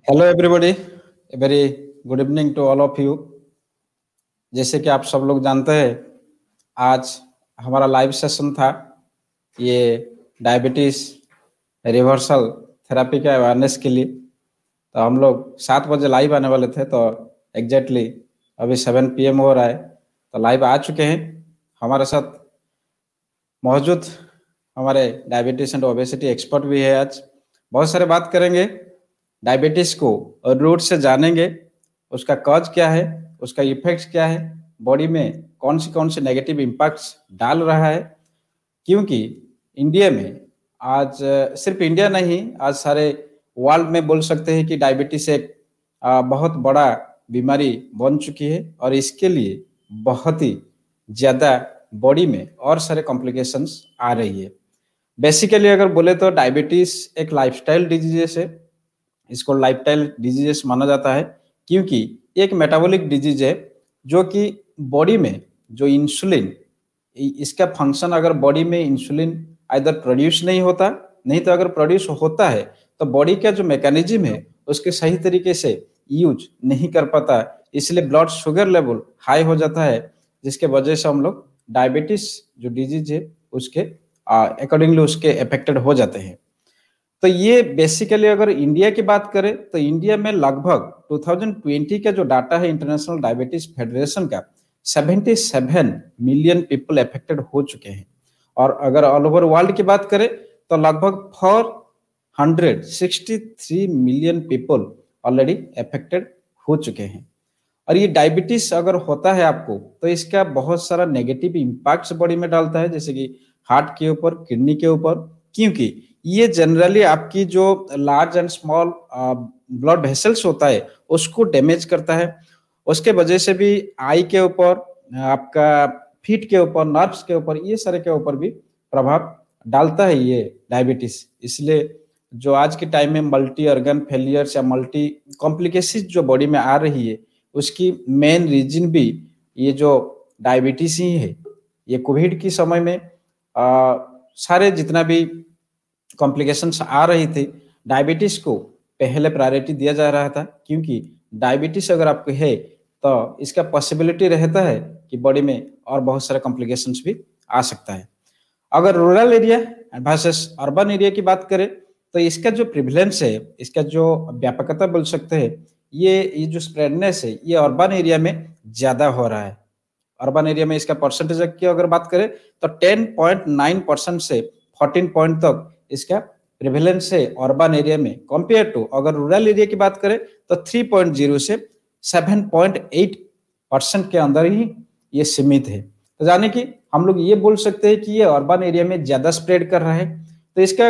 Hello everybody, very good evening to all of you. जैसे कि आप सब लोग जानते हैं, आज हमारा लाइव सेशन था ये डायबिटीज़ रिवर्सल थेरेपी के अवेयरनेस के लिए। तो हम लोग 7 बजे लाइव आने वाले थे, तो एग्जैक्टली अभी 7 PM हो रहा है, तो लाइव आ चुके हैं। हमारे साथ मौजूद हमारे डायबिटीज़ एंड ओबेसिटी एक्सपर्ट भी है। आज बहुत सारे बात करेंगे, डायबिटीज़ को रूट से जानेंगे, उसका कॉज क्या है, उसका इफेक्ट्स क्या है, बॉडी में कौन से नेगेटिव इम्पैक्ट्स डाल रहा है। क्योंकि इंडिया में आज सिर्फ इंडिया नहीं, आज सारे वर्ल्ड में बोल सकते हैं कि डायबिटीज़ एक बहुत बड़ा बीमारी बन चुकी है, और इसके लिए बहुत ही ज़्यादा बॉडी में और सारे कॉम्प्लिकेशंस आ रही है। बेसिकली अगर बोले तो डायबिटीज़ एक लाइफस्टाइल डिजीजेस है। इसको लाइफस्टाइल डिजीजेस माना जाता है क्योंकि एक मेटाबॉलिक डिजीज है जो कि बॉडी में जो इंसुलिन, इसका फंक्शन, अगर बॉडी में इंसुलिन आइदर प्रोड्यूस नहीं होता, नहीं तो अगर प्रोड्यूस होता है तो बॉडी का जो मैकेनिज्म है उसके सही तरीके से यूज नहीं कर पाता, इसलिए ब्लड शुगर लेवल हाई हो जाता है, जिसके वजह से हम लोग डायबिटीज जो डिजीज है उसके अकॉर्डिंगली उसके अफेक्टेड हो जाते हैं। तो ये बेसिकली अगर इंडिया की बात करें तो इंडिया में लगभग 2020 का जो डाटा है इंटरनेशनल डायबिटीज फेडरेशन का, 77 मिलियन पीपल अफेक्टेड हो चुके हैं। और अगर ऑल ओवर वर्ल्ड की बात करें तो लगभग 463 मिलियन पीपल ऑलरेडी अफेक्टेड हो चुके हैं। और ये डायबिटीज अगर होता है आपको तो इसका बहुत सारा नेगेटिव इम्पैक्ट्स बॉडी में डालता है, जैसे कि हार्ट के ऊपर, किडनी के ऊपर, क्योंकि ये जनरली आपकी जो large and small blood vessels होता है उसको डैमेज करता है। उसके वजह से भी आई के ऊपर, आपका फीट के ऊपर, नर्व्स के ऊपर, ये सारे के ऊपर भी प्रभाव डालता है ये डायबिटीज। इसलिए जो आज के टाइम में मल्टी ऑर्गन फेलियर्स या मल्टी कॉम्प्लिकेशन जो बॉडी में आ रही है, उसकी मेन रीजन भी ये जो डायबिटीज ही है। ये कोविड के समय में सारे जितना भी कॉम्प्लिकेशंस आ रही थी, डायबिटीज को पहले प्रायोरिटी दिया जा रहा था, क्योंकि डायबिटीज अगर आपको है तो इसका पॉसिबिलिटी रहता है कि बॉडी में और बहुत सारे कॉम्प्लिकेशंस भी आ सकता है। अगर rural area versus urban area की बात करें तो इसका जो प्रिविलेंस है, इसका जो व्यापकता बोल सकते हैं, ये जो स्प्रेडनेस है, ये अर्बन एरिया में ज्यादा हो रहा है। अर्बन एरिया में इसका परसेंटेज की अगर बात करें तो 10.9% से 14 पॉइंट तक इसका प्रिविलेंस है अर्बन एरिया में, कंपेयर टू अगर रूरल एरिया की बात करें तो 3.0 से 7.8% के अंदर ही ये सीमित है। तो यानी कि हम लोग ये बोल सकते हैं कि ये अर्बन एरिया में ज्यादा स्प्रेड कर रहा है। तो इसका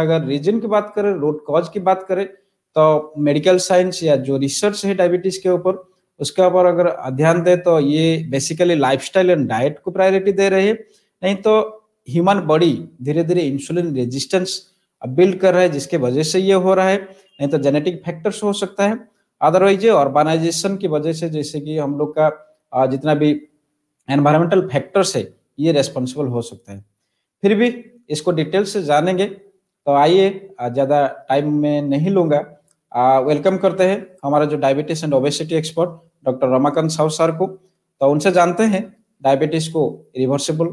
अगर रीजन की बात करें, रूट कॉज की बात करें, तो मेडिकल साइंस या जो रिसर्च है डायबिटीज के ऊपर, उसके ऊपर अगर ध्यान दे तो ये बेसिकली लाइफस्टाइल एंड डाइट को प्रायोरिटी दे रहे हैं। नहीं तो ह्यूमन बॉडी धीरे धीरे इंसुलिन रेजिस्टेंस बिल्ड कर रहा है, जिसके वजह से ये हो रहा है। नहीं तो जेनेटिक फैक्टर्स हो सकता है, अदरवाइज ये अर्बनाइजेशन की वजह से, जैसे कि हम लोग का जितना भी एनवायरमेंटल फैक्टर्स है, ये रेस्पॉन्सिबल हो सकता है। फिर भी इसको डिटेल से जानेंगे, तो आइए, ज़्यादा टाइम में नहीं लूँगा, वेलकम करते हैं हमारा जो diabetes and obesity expert doctor Ramakant Sahu sir को। तो उनसे जानते हैं डायबिटीज को रिवर्सिबल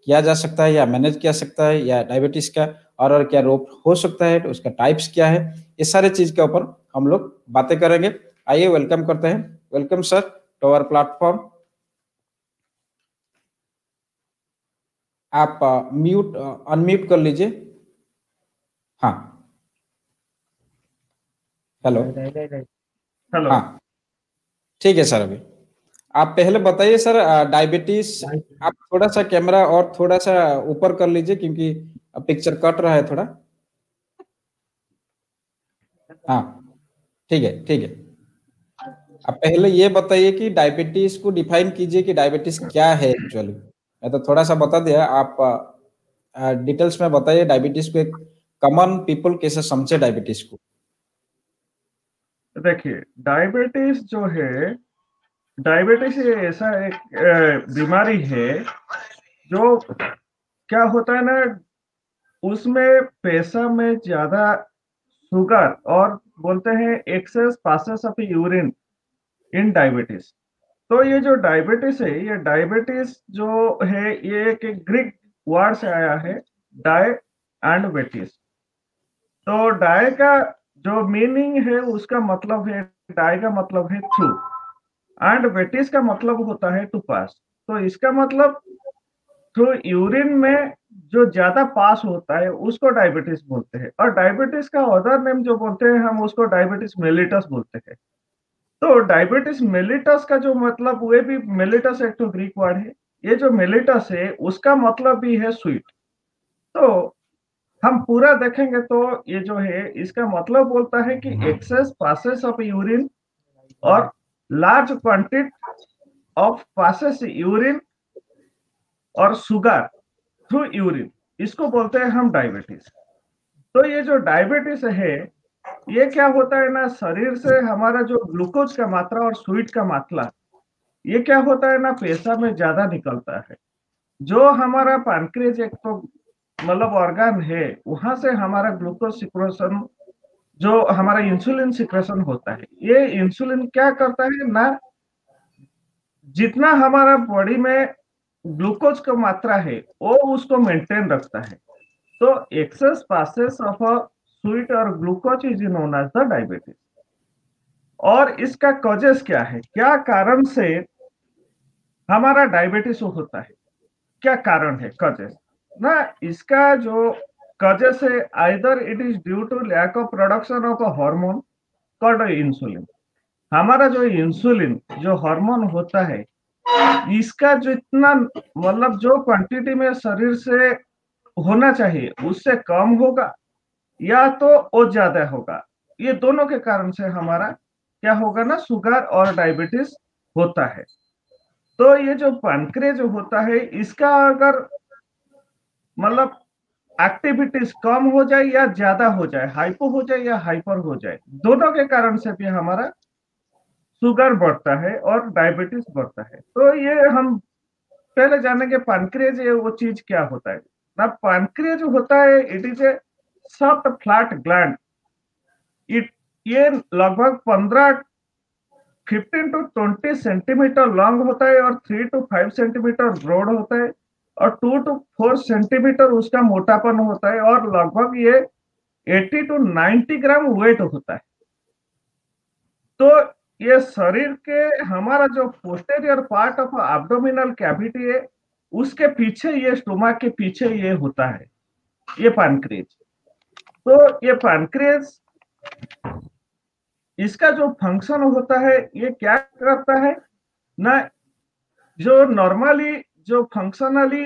किया जा सकता है या मैनेज किया सकता है, या डायबिटीज का और क्या रोग हो सकता है, तो उसका टाइप्स क्या है, इस सारे चीज के ऊपर हम लोग बातें करेंगे। आइए वेलकम करते हैं। Welcome sir to our platform. आप अनम्यूट कर लीजिए। हाँ, हेलो। हेलो। हाँ, ठीक है सर। अभी आप पहले बताइए सर, डायबिटीज, आप थोड़ा सा कैमरा और थोड़ा सा ऊपर कर लीजिए क्योंकि पिक्चर कट रहा है थोड़ा। हाँ, ठीक है, ठीक है। आप पहले ये बताइए कि डायबिटीज को डिफाइन कीजिए कि डायबिटीज क्या है एक्चुअली। मैं तो थोड़ा सा बता दिया, आप डिटेल्स में बताइए डायबिटीज को, एक कॉमन पीपल कैसे समझे डायबिटीज को। देखिए, डायबिटीज जो है, डायबिटीज ये ऐसा एक बीमारी है जो क्या होता है ना, उसमें पेशा में ज्यादा शुगर और बोलते हैं excess passes of urine in diabetes. तो ये जो डायबिटीज है, ये डायबिटीज जो है ये एक ग्रीक वर्ड से आया है, डाय एंड बेटिस। तो डाय का जो मीनिंग है उसका मतलब है, डाय का मतलब है थ्रू, एंड बेटिस का मतलब होता है टू पास। तो इसका मतलब थ्रू यूरिन में जो ज्यादा पास होता है उसको डायबिटीज बोलते हैं, और डायबिटीज का अदर नेम जो बोलते हैं हम उसको डायबिटीज मेलिटस बोलते हैं। तो डायबिटीज मेलिटस का जो मतलब, वे भी मेलिटस एक तो ग्रीक वर्ड है, ये जो मेलिटस है उसका मतलब भी है स्वीट। तो हम पूरा देखेंगे तो ये जो है इसका मतलब बोलता है कि एक्सेस पासेस ऑफ यूरिन और large quantity of passes urine और शुगर थ्रू यूरिन, इसको बोलते हैं हम डायबिटीज। तो ये जो डायबिटीज है ये क्या होता है ना, शरीर से हमारा जो ग्लूकोज का मात्रा और स्वीट का मात्रा ये क्या होता है ना, पेशाब में ज्यादा निकलता है। जो हमारा पैनक्रियाज एक तो मतलब ऑर्गन है, वहां से हमारा ग्लूकोज सिक्रेशन, जो हमारा इंसुलिन सिक्रेशन होता है, ये इंसुलिन क्या करता है ना, जितना हमारा बॉडी में ग्लूकोज का मात्रा है वो उसको मेंटेन रखता है। तो excess passes of a sweet और glucose is known as the diabetes. और इसका कॉजेस क्या है, क्या कारण से हमारा डायबिटीज होता है, क्या कारण है कॉजेस ना, इसका जो कॉजेस है, either it is due to lack of production of a hormone called insulin. हमारा जो इंसुलिन जो हार्मोन होता है, इसका जो इतना मतलब जो क्वांटिटी में शरीर से होना चाहिए उससे कम होगा, या तो वो ज्यादा होगा। ये दोनों के कारण से हमारा क्या होगा ना, शुगर और डायबिटीज होता है। तो ये जो पैनक्रियाज होता है, इसका अगर मतलब एक्टिविटीज कम हो जाए या ज्यादा हो जाए, हाइपो हो जाए या हाइपर हो जाए, दोनों के कारण से भी हमारा शुगर बढ़ता है और डायबिटीज बढ़ता है। तो ये हम पहले जानेंगे पैनक्रियाज ये वो चीज क्या होता है ना। पैनक्रियाज होता है, it is a soft flat gland. It ये लगभग 15 टू 20 सेंटीमीटर लॉन्ग होता है और 3 टू 5 सेंटीमीटर ब्रॉड होता है, और 2 टू 4 सेंटीमीटर उसका मोटापन होता है, और लगभग ये 80 टू 90 ग्राम वेट होता है। तो ये शरीर के हमारा जो posterior part of abdominal cavity है उसके पीछे, ये स्टोमक के पीछे ये होता है, ये पैनक्रियाज। तो ये पैनक्रियाज, इसका जो फंक्शन होता है ये क्या करता है ना, जो नॉर्मली जो फंक्शनली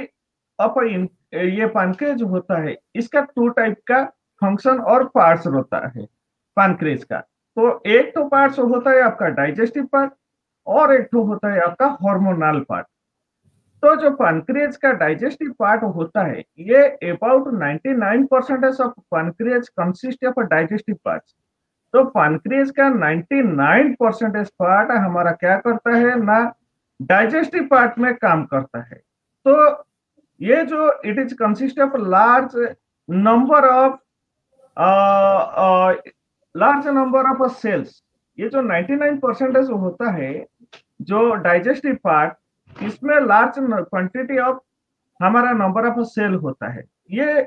अप ये पैनक्रियाज होता है, इसका 2 टाइप का फंक्शन और पार्ट्स होता है पैनक्रियाज का। तो एक तो पार्ट्स होता है आपका डाइजेस्टिव पार्ट, और एक तो होता है आपका हार्मोनल पार्ट। तो जो पैनक्रियाज का डाइजेस्टिव पार्ट होता है, ये about 99% of pancreas consist of digestive parts. तो पैनक्रियाज का 99% पार्ट हमारा क्या करता है ना, डाइजेस्टिव पार्ट में काम करता है। तो ये जो it is consist of number of large number of cells. ये जो 99% होता है जो डाइजेस्टिव पार्ट, इसमें लार्ज क्वांटिटी ऑफ हमारा नंबर ऑफ सेल होता है। ये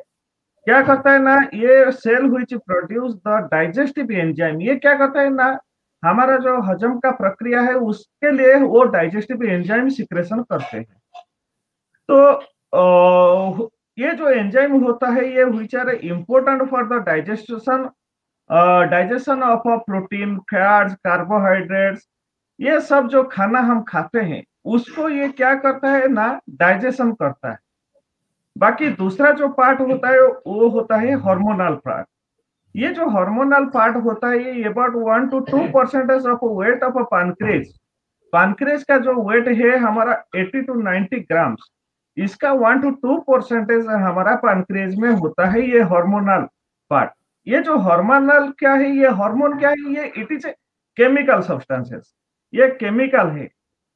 क्या करता है ना, ये cell which produce the digestive enzyme, ये क्या करता है ना, हमारा जो हजम का प्रक्रिया है उसके लिए वो डाइजेस्टिव एंजाइम सिक्रेशन करते हैं। तो ये जो एंजाइम होता है ये which are important for the digestion of protein, fats, carbohydrates, ये सब जो खाना हम खाते हैं उसको ये क्या करता है ना, डाइजेशन करता है। बाकी दूसरा जो पार्ट होता है वो होता है हार्मोनल पार्ट। ये जो हार्मोनल पार्ट होता है ये about 1 to 2% of weight of pancreas. Pancreas का जो वेट है हमारा 80 टू 90 ग्राम्स, इसका 1 टू 2% हमारा पैनक्रियाज में होता है ये हार्मोनल पार्ट। ये जो हार्मोनल क्या है, ये हार्मोन क्या है, ये इट इज केमिकल सब्सटेंसेस, ये केमिकल है।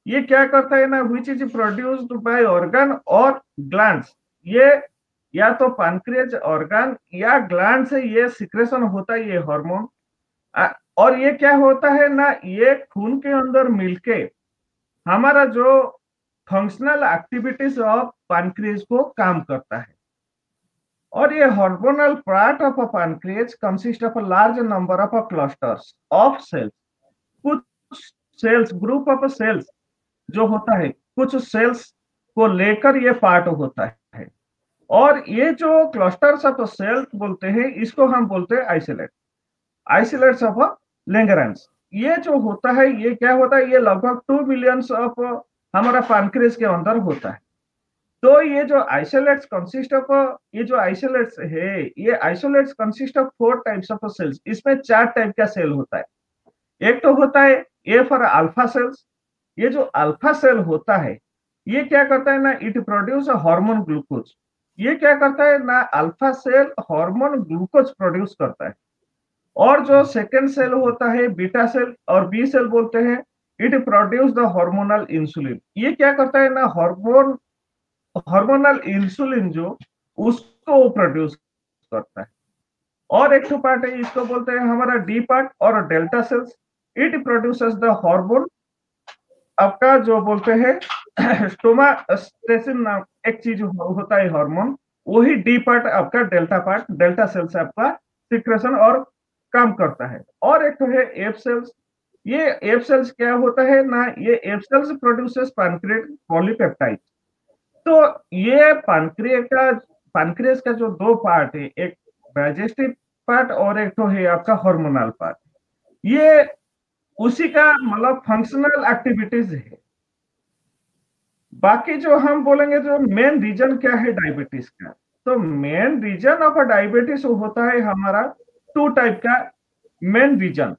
ये क्या करता है ना, which is produced by organ और ग्लैंड्स। या तो पैनक्रियाज ऑर्गन या ग्लैंड से ये सिक्रेशन होता है ये हार्मोन। और ये क्या होता है ना, ये खून के अंदर मिलके हमारा जो फंक्शनल एक्टिविटीज ऑफ पैनक्रियाज को काम करता है। और ये hormonal part of a pancreas consist of a large number of clusters of cells. कुछ सेल्स, ग्रुप ऑफ सेल्स जो होता है, कुछ सेल्स को लेकर ये पार्ट होता है। और ये जो क्लस्टर्स ऑफ सेल्स बोलते हैं, इसको हम बोलते हैं आइसोलेट्स ऑफ लैंगरेंस। ये जो होता है, ये क्या होता है, ये लगभग 2 मिलियंस ऑफ हमारा पैनक्रियाज के अंदर होता है। तो ये जो आइसोलेट्स कंसिस्ट ऑफ, ये जो आइसोलेट्स है, ये isolates consist of 4 types of cells. इसमें 4 टाइप का सेल होता है। एक तो होता है ए फॉर अल्फा सेल्स। ये जो अल्फा सेल होता है, ये क्या करता है ना, इट प्रोड्यूस हार्मोन ग्लूकोज। ये क्या करता है ना, alpha cell hormone glucose produce करता है। और जो सेकंड सेल होता है बीटा सेल, और बी सेल बोलते हैं, it produce the hormonal insulin. ये क्या करता है ना, हार्मोनल इंसुलिन जो उसको प्रोड्यूस करता है। और एक तो पार्ट है, इसको बोलते हैं हमारा डी पार्ट और delta sales. It produces the hormone, आपका जो बोलते हैं स्टोमास्टेसिन नाम एक चीज होता है हार्मोन, वही डी पार्ट आपका डेल्टा पार्ट, डेल्टा सेल्स आपका सिक्रेशन और काम करता है। और एक तो है एफ सेल्स। ये एफ सेल्स क्या होता है ना, ये F cells produces pancreatic polypeptide. तो ये पैनक्रियास का जो 2 पार्ट है, एक डाइजेस्टिव पार्ट और एक तो है आपका हार्मोनल पार्ट, ये उसी का मतलब फंक्शनल एक्टिविटीज है। बाकी जो हम बोलेंगे जो मेन रीजन क्या है डायबिटीज का, तो मेन रीजन ऑफ डायबिटीज होता है हमारा 2 टाइप का मेन रीजन।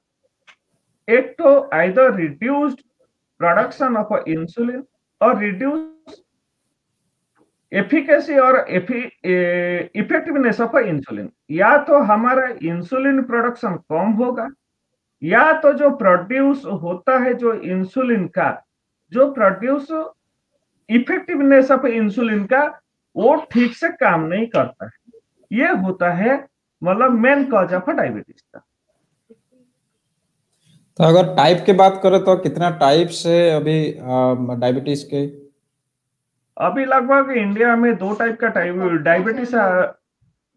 एक तो either reduced production of insulin और रिड्यूस एफिकेसी और इफेक्टिवनेस ऑफ इंसुलिन। या तो हमारा इंसुलिन प्रोडक्शन कम होगा, या तो जो प्रोड्यूस होता है जो इंसुलिन का, जो प्रोड्यूस इफेक्टिवनेस ऑफ इंसुलिन का, वो ठीक से काम नहीं करता है। ये होता है मतलब मेन कॉज ऑफ डायबिटीज का। तो अगर टाइप की बात करें तो कितना टाइप्स है अभी डायबिटीज के? अभी लगभग इंडिया में 2 टाइप का डायबिटीज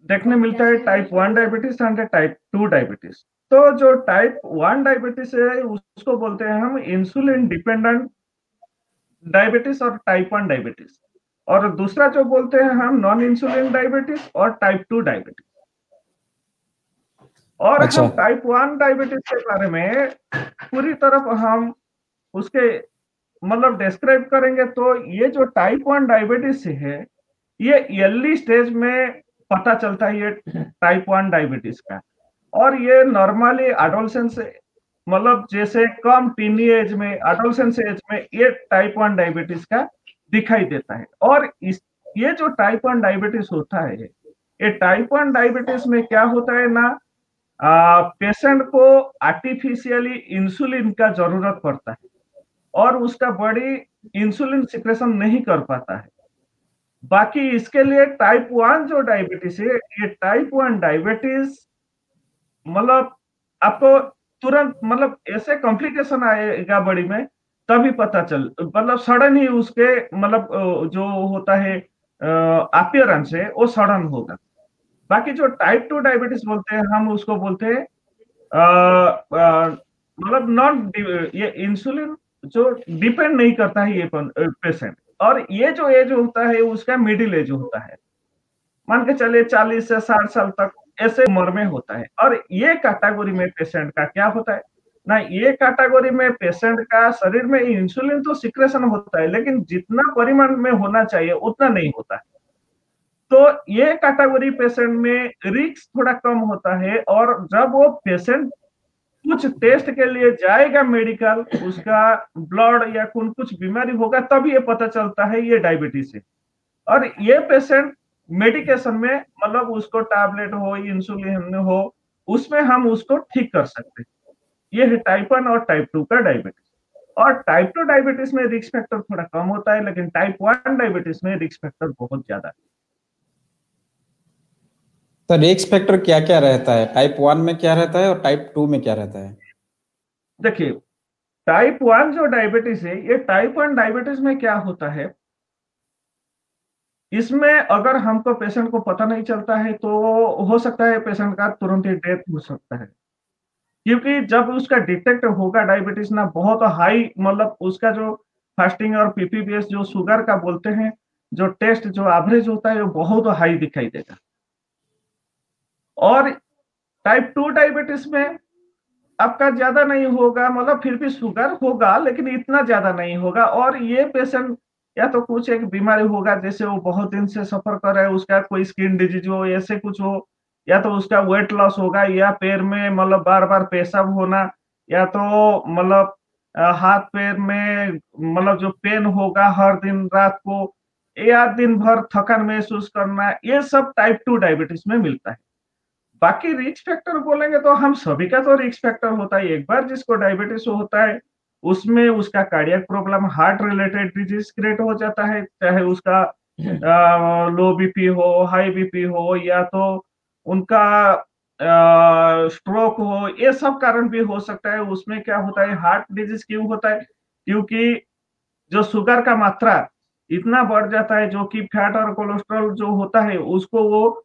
देखने मिलता है, type 1 diabetes and type 2 diabetes. तो जो टाइप 1 डायबिटीज है उसको बोलते हैं हम इंसुलिन डिपेंडेंट डायबिटीज और टाइप 1 डायबिटीज। और दूसरा जो बोलते हैं हम नॉन इंसुलिन डायबिटीज और टाइप 2 डायबिटीज। और अच्छा। हम टाइप 1 डायबिटीज के बारे में पूरी तरफ हम उसके मतलब डिस्क्राइब करेंगे, तो ये जो टाइप 1 डायबिटीज है, ये अर्ली स्टेज में पता चलता है ये टाइप 1 डायबिटीज का। और ये नॉर्मली एडोलेसेंस मतलब जैसे कम टीन एज में, एडोलेसेंस एज में ये टाइप 1 डायबिटीज का दिखाई देता है। और ये जो टाइप 1 डायबिटीज होता है, ये टाइप 1 डायबिटीज में क्या होता है ना, पेशेंट को आर्टिफिशियली इंसुलिन का जरूरत पड़ता है और उसका बॉडी इंसुलिन सिक्रेशन नहीं कर पाता है। बाकी इसके लिए टाइप 1 जो डायबिटीज है, ये टाइप 1 डायबिटीज मतलब आपको तुरंत मतलब ऐसे कॉम्प्लिकेशन आएगा बॉडी में, तभी पता चल मतलब सडन ही उसके मतलब जो होता है अपीयरेंस है वो सडन होगा। बाकी जो टाइप 2 डायबिटीज बोलते हैं हम उसको बोलते हैं मतलब नॉन ये इंसुलिन जो डिपेंड नहीं करता है ये पेशेंट। और ये जो एज होता है उसका मिडिल एज होता है, मान के चलिए 40 से 60 साल तक ऐसे उम्र में होता है। और ये कैटेगरी में पेशेंट का क्या होता है ना, ये कैटेगरी में पेशेंट का शरीर में इंसुलिन तो सिक्रेशन होता है, लेकिन जितना परिमाण में होना चाहिए उतना नहीं होता है। तो ये कैटेगरी पेशेंट में रिस्क थोड़ा कम होता है। और जब वो पेशेंट कुछ टेस्ट के लिए जाएगा मेडिकल, उसका ब्लड या खून कुछ बीमारी होगा, तब ये पता चलता है ये डायबिटीज है। और ये पेशेंट मेडिकेशन में मतलब उसको टैबलेट हो, इंसुलिन हो, उसमें हम उसको ठीक कर सकते हैं। ये है टाइप 1 और टाइप 2 का डायबिटीज। और टाइप 2 डायबिटीज में रिस्क फैक्टर थोड़ा कम होता है, लेकिन टाइप 1 डायबिटीज में रिस्क फैक्टर बहुत ज्यादा है। तो रिस्क फैक्टर क्या क्या रहता है, टाइप 1 में क्या रहता है और टाइप 2 में क्या रहता है? देखिए, टाइप 1 जो डायबिटीज है, ये टाइप 1 डायबिटीज में क्या होता है, इसमें अगर हमको पेशेंट को पता नहीं चलता है तो हो सकता है पेशेंट का तुरंत ही डेथ हो सकता है। क्योंकि जब उसका डिटेक्ट होगा डायबिटीज ना, बहुत हाई मतलब उसका जो फास्टिंग और पीपीपीएस जो शुगर का बोलते हैं, जो टेस्ट जो एवरेज होता है वो बहुत हाई दिखाई देगा। और टाइप 2 डायबिटीज में आपका ज़्यादा नहीं होगा, मतलब फिर भी शुगर होगा लेकिन इतना ज़्यादा नहीं होगा। और ये पेशेंट या तो कुछ एक बीमारी होगा, जैसे वो बहुत दिन से सफ़र कर रहा है, उसका कोई स्किन डिजीज़ हो, ऐसे कुछ हो, या तो उसका वेट लॉस होगा, या पैर में मतलब बार-बार पेशाब होना, या तो मतलब हाथ-पैर में मतलब जो पेन होगा हर दिन रात को, या दिन भर थकान महसूस करना, ये सब टाइप 2 डायबिटीज़ में मिलता है। बाकी रिस्क फैक्टर बोलेंगे तो हम सभी का तो रिस्क फैक्टर होता है। एक बार जिसको डायबिटीज होता है, उसमें उसका cardiac problem, heart related disease create हो जाता है, चाहे उसका लो बीपी हो, हाई बीपी हो, या तो उनका स्ट्रोक हो, ये सब कारण भी हो सकता है। उसमें क्या होता है, हार्ट डिजीज क्यों होता है? क्योंकि जो शुगर का मात्रा इतना बढ़ जाता है, जो कि फैट और कोलेस्ट्रॉल जो होता है, उसको वो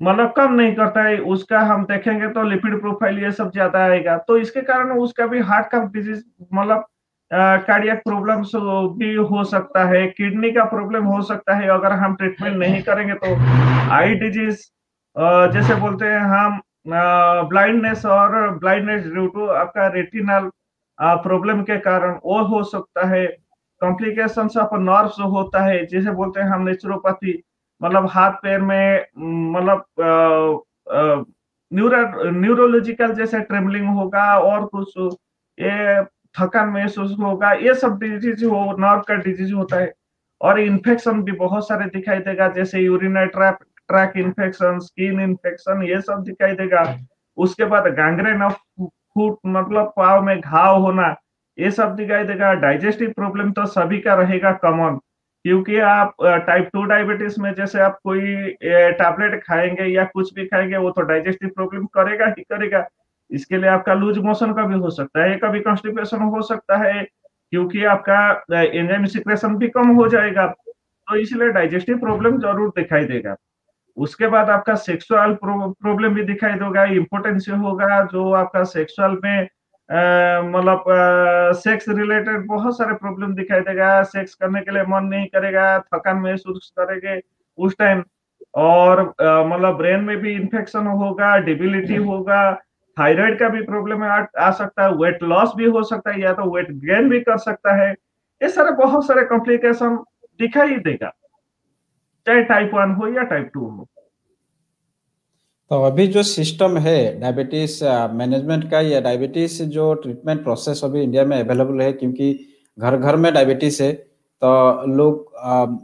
मतलब कम नहीं करता है, उसका हम देखेंगे तो लिपिड प्रोफाइल ये सब ज़्यादा आएगा, तो इसके कारण उसका भी हार्ट का डिजीज़ मतलब कार्डियक प्रॉब्लम्स भी हो सकता है, किडनी का प्रॉब्लम हो सकता है अगर हम ट्रीटमेंट नहीं करेंगे तो। आई डिजीज़ जैसे बोलते हैं हम ब्लाइंडनेस, और ब्लाइंडनेस ड्यू टू आपका रेटिनल प्रॉब्लम के कारण वो हो सकता है। कॉम्प्लिकेशंस ऑफ नर्व्स होता है, जिसे बोलते हैं हम नेचुरोपैथी, मतलब हाथ-पैर में मतलब न्यूरोलॉजिकल जैसे ट्रेमलिंग होगा और कुछ ये थकान महसूस होगा, ये सब डिजीज़ हो, नर्व का डिजीज़ होता है। और इन्फेक्शन भी बहुत सारे दिखाई देगा, जैसे urinary track infection, skin infection, ये सब दिखाई देगा। उसके बाद गैंग्रीन ऑफ फुट मतलब पाँव में घाव होना, ये सब दिखाई देगा। डाइजेस्टिव प्रॉब्लम तो सभी का रहेगा कॉमन, क्योंकि आप टाइप 2 डायबिटीज़ में जैसे आप कोई टैबलेट खाएँगे या कुछ भी खाएँगे, वो तो डाइजेस्टिव प्रॉब्लम करेगा ही करेगा। इसके लिए आपका लूज़ मोशन का भी हो सकता है, कभी कॉन्स्टिपेशन हो सकता है, क्योंकि आपका एंजाइम सिक्रेशन भी कम हो जाएगा, तो इसलिए डाइजेस्टिव प्रॉब्लम ज़रूर दिखाई देगा। उसके बाद आपका सेक्सुअल प्रॉब्लम भी दिखाई देगा, इम्पोटेंस होगा, जो आपका सेक्सुअल में मतलब सेक्स रिलेटेड बहुत सारे प्रॉब्लम दिखाई देगा, सेक्स करने के लिए मन नहीं करेगा, थकान महसूस करेंगे उस टाइम। और मतलब ब्रेन में भी इन्फेक्शन होगा, डिबिलिटी होगा, थायराइड का भी प्रॉब्लम आ सकता है, वेट लॉस भी हो सकता है, या तो वेट गेन भी कर सकता है। ये सारे बहुत सारे कॉम्प्लिकेशन दिखाई देगा, चाहे टाइप 1 हो या टाइप 2 हो। तो अभी जो सिस्टम है डायबिटीज मैनेजमेंट का, या डायबिटीज जो ट्रीटमेंट प्रोसेस अभी इंडिया में अवेलेबल है, क्योंकि घर घर में डायबिटीज है, तो लोग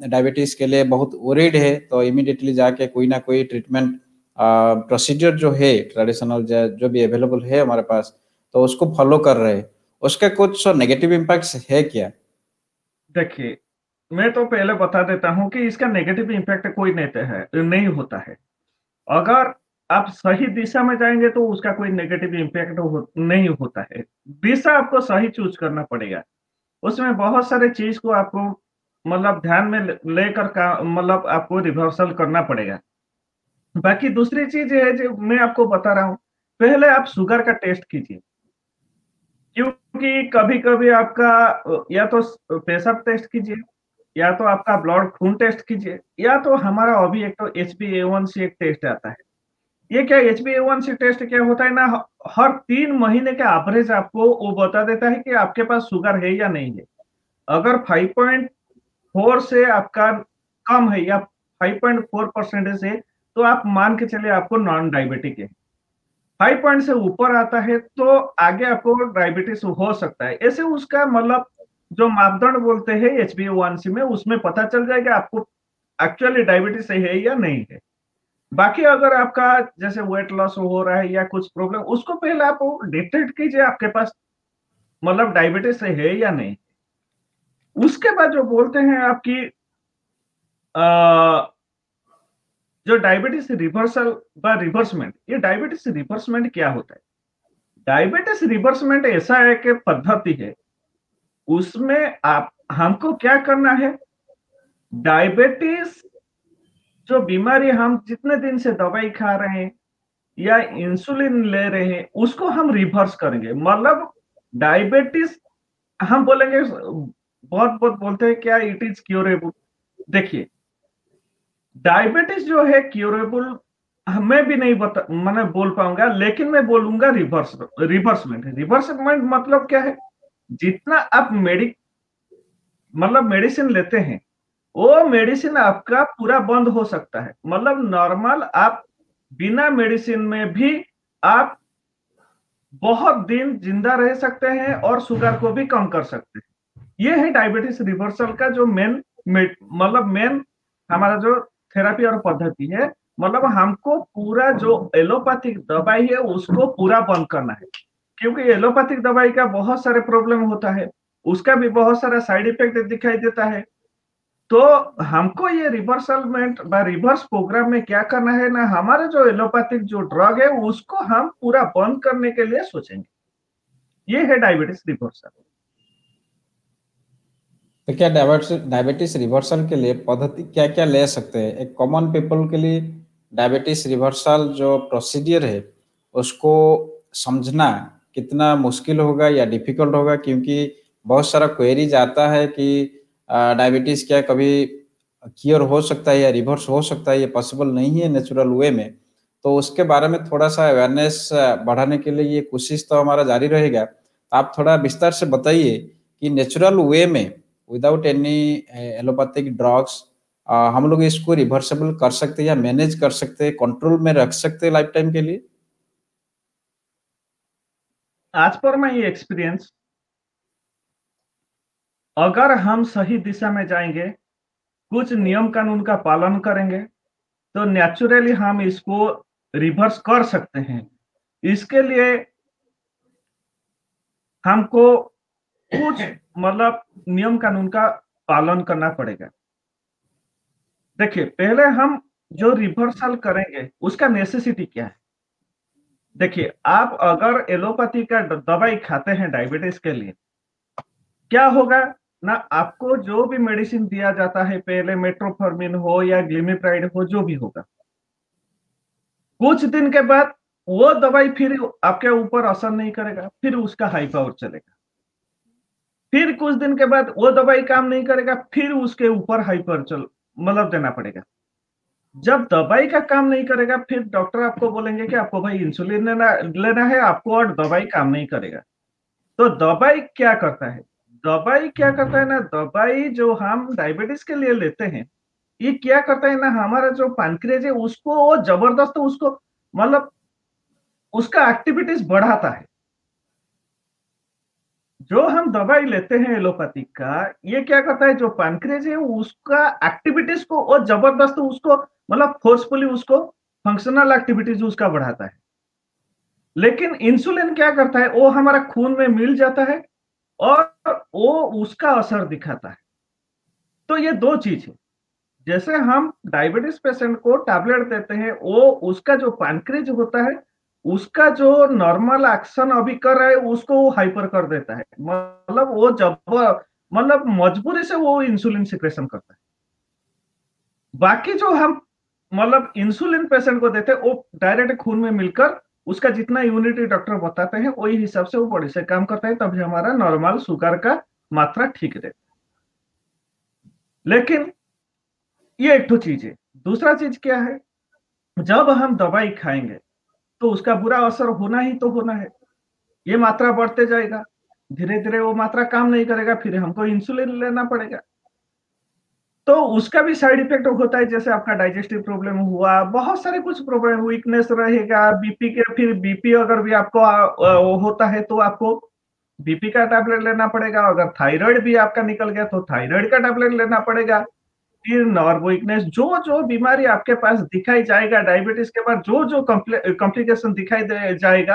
डायबिटीज के लिए बहुत वरीड है, तो इमीडिएटली जाके कोई ना कोई ट्रीटमेंट प्रोसीजर जो है ट्रेडिशनल जो भी अवेलेबल है हमारे पास, तो उसको फॉलो कर रहे हैं। उसके कुछ नेगेटिव इम्पैक्ट्स है क्या? देखिए, मैं तो पहले बता देता हूँ कि इसका नेगेटिव इम्पैक्ट कोई नहीं होता है। अगर आप सही दिशा में जाएँगे तो उसका कोई नेगेटिव इम्पैक्ट नहीं होता है। दिशा आपको सही चूज़ करना पड़ेगा। उसमें बहुत सारे चीज़ को आपको मतलब ध्यान में लेकर का मतलब आपको रिहर्सल करना पड़ेगा। बाकी दूसरी चीज़ ये है जो मैं आपको बता रहा हूँ, पहले आप शुगर का टेस्ट कीजिए। क्योंकि कभी-कभी आपका या तो पेशाब टेस्ट कीजिए, या तो आपका ब्लड खून टेस्ट कीजिए, या तो हमारा अभी एक तो HbA1c एक टेस्ट आता है। ये क्या HbA1c टेस्ट क्या होता है ना, हर 3 महीने का एवरेज आपको वो बता देता है कि आपके पास शुगर है या नहीं है। अगर 5.4 से आपका कम है या 5.4 परसेंटेज है, तो आप मान के चलिए आपको नॉन डायबिटिक है। 5 पॉइंट से ऊपर आता है तो आगे आपको डायबिटीज हो सकता है। ऐसे उसका मतलब जो मापदंड बोलते हैं HbA1c में, उसमें पता चल जाएगा आपको एक्चुअली डायबिटीज है या नहीं है। बाकी अगर आपका जैसे वेट लॉस हो रहा है या कुछ प्रॉब्लम, उसको पहले आप डिटेक्ट कीजिए आपके पास मतलब डायबिटीज है या नहीं। उसके बाद जो बोलते हैं आपकी अ जो डायबिटीज रिवर्सल व रिवर्समेंट, ये डायबिटीज रिवर्समेंट क्या होता है? डायबिटीज रिवर्समेंट ऐसा है कि पद्धति है, उसमें आप हमको क्या करना है, डायबिटीज जो बीमारी हम जितने दिन से दवाई खा रहे हैं या इंसुलिन ले रहे हैं, उसको हम रिवर्स करेंगे। मतलब डायबिटीज हम बोलेंगे, बहुत बहुत बोलते हैं क्या इट इज क्यूरेबल। देखिए, डायबिटीज जो है क्यूरेबल मैं भी नहीं बता मैंने बोल पाऊंगा, लेकिन मैं बोलूंगा रिवर्समेंट। रिवर्समेंट मतलब क्या है? जितना आप मतलब मेडिसिन लेते हैं, वो मेडिसिन आपका पूरा बंद हो सकता है। मतलब नॉर्मल आप बिना मेडिसिन में भी आप बहुत दिन जिंदा रह सकते हैं और शुगर को भी कम कर सकते हैं। ये है डायबिटीज रिवर्सल का जो मतलब मेन हमारा जो थेरेपी और पद्धति है। मतलब हमको पूरा जो एलोपैथिक दवाई है उसको पूरा बंद करना है, क्योंकि एलोपैथिक दवाई का बहुत सारे प्रॉब्लम होता है, उसका भी बहुत सारा साइड इफेक्ट दिखाई देता है। तो हमको ये रिवर्सलमेंट रिवर्स प्रोग्राम में क्या करना है ना, हमारा जो एलोपैथिक जो ड्रग है उसको हम पूरा बंद करने के लिए सोचेंगे। ये है डायबिटीज रिवर्सल। तो क्या डायबिटीज रिवर्सल के लिए पद्धति क्या क्या ले सकते हैं? एक कॉमन पीपल के लिए डायबिटीज रिवर्सल जो प्रोसीजर है उसको समझना कितना मुश्किल होगा या डिफिकल्ट होगा? क्योंकि बहुत सारा क्वेरीज आता है कि डायबिटीज क्या कभी क्योर हो सकता है या रिवर्स हो सकता है, ये पॉसिबल नहीं है नेचुरल वे में। तो उसके बारे में थोड़ा सा अवेयरनेस बढ़ाने के लिए ये कोशिश तो हमारा जारी रहेगा। आप थोड़ा विस्तार से बताइए कि नेचुरल वे में विदाउट एनी एलोपैथिक ड्रग्स हम लोग इसको रिवर्सेबल कर सकते हैं या मैनेज कर सकते हैं, कंट्रोल में रख सकते हैं लाइफ टाइम के लिए? आज पर माई एक्सपीरियंस, अगर हम सही दिशा में जाएंगे, कुछ नियम कानून का पालन करेंगे, तो नेचुरली हम इसको रिवर्स कर सकते हैं। इसके लिए हमको कुछ मतलब नियम कानून का पालन करना पड़ेगा। देखिए, पहले हम जो रिवर्सल करेंगे उसका नेसेसिटी क्या है? देखिए, आप अगर एलोपैथी का दवाई खाते हैं डायबिटीज के लिए, क्या होगा ना, आपको जो भी मेडिसिन दिया जाता है, पहले मेट्रोफॉर्मिन हो या ग्लिमिप्राइड हो, जो भी होगा, कुछ दिन के बाद वो दवाई फिर आपके ऊपर असर नहीं करेगा, फिर उसका हाई पावर चलेगा। फिर कुछ दिन के बाद वो दवाई काम नहीं करेगा, फिर उसके ऊपर हाई पावर मतलब देना पड़ेगा। जब दवाई का काम नहीं करेगा, फिर डॉक्टर आपको बोलेंगे कि आपको भाई इंसुलिन लेना है आपको, और दवाई काम नहीं करेगा। तो दवाई क्या करता है? दवाई क्या करता है ना, दवाई जो हम डायबिटीज के लिए लेते हैं, ये क्या करता है ना, हमारा जो पैनक्रियाज है उसको वो जबरदस्त उसको मतलब उसका एक्टिविटीज बढ़ाता है। जो हम दवाई लेते हैं एलोपैथी का, ये क्या करता है, जो पैनक्रियाज है उसका एक्टिविटीज को वो जबरदस्त उसको मतलब फोर्सफुली उसको फंक्शनल एक्टिविटीज उसका बढ़ाता है। लेकिन इंसुलिन क्या करता है, वो हमारा खून में मिल जाता है और वो उसका असर दिखाता है। तो ये दो चीज है। जैसे हम डायबिटीज पेशेंट को टैबलेट देते हैं, वो उसका जो पैनक्रियाज होता है उसका जो नॉर्मल एक्शन अभी कर रहा है उसको वो हाइपर कर देता है। मतलब वो जब मतलब मजबूरी से वो इंसुलिन सिक्रेशन करता है। बाकी जो हम मतलब इंसुलिन पेशेंट को देते हैं, वो डायरेक्ट खून में मिलकर उसका जितना यूनिटी डॉक्टर बताते हैं वही हिसाब से वो बॉडी से काम करता है, तभी हमारा नॉर्मल शुगर का मात्रा ठीक रहता है। लेकिन ये एक तो चीज है। दूसरा चीज क्या है, जब हम दवाई खाएंगे तो उसका बुरा असर होना ही तो होना है। ये मात्रा बढ़ते जाएगा, धीरे धीरे वो मात्रा काम नहीं करेगा, फिर हमको इंसुलिन लेना पड़ेगा। तो उसका भी साइड इफेक्ट होता है, जैसे आपका डाइजेस्टिव प्रॉब्लम हुआ, बहुत सारे कुछ प्रॉब्लम, वीकनेस रहेगा, बीपी के फिर बीपी अगर भी आपको होता है तो आपको बीपी का टैबलेट लेना पड़ेगा। अगर थायराइड भी आपका निकल गया तो थायराइड का टैबलेट लेना पड़ेगा। फिर नर्व वीकनेस, जो जो बीमारी आपके पास दिखाई जाएगा डायबिटीज के बाद, जो जो कॉम्प्लिकेशन दिखाई दे जाएगा,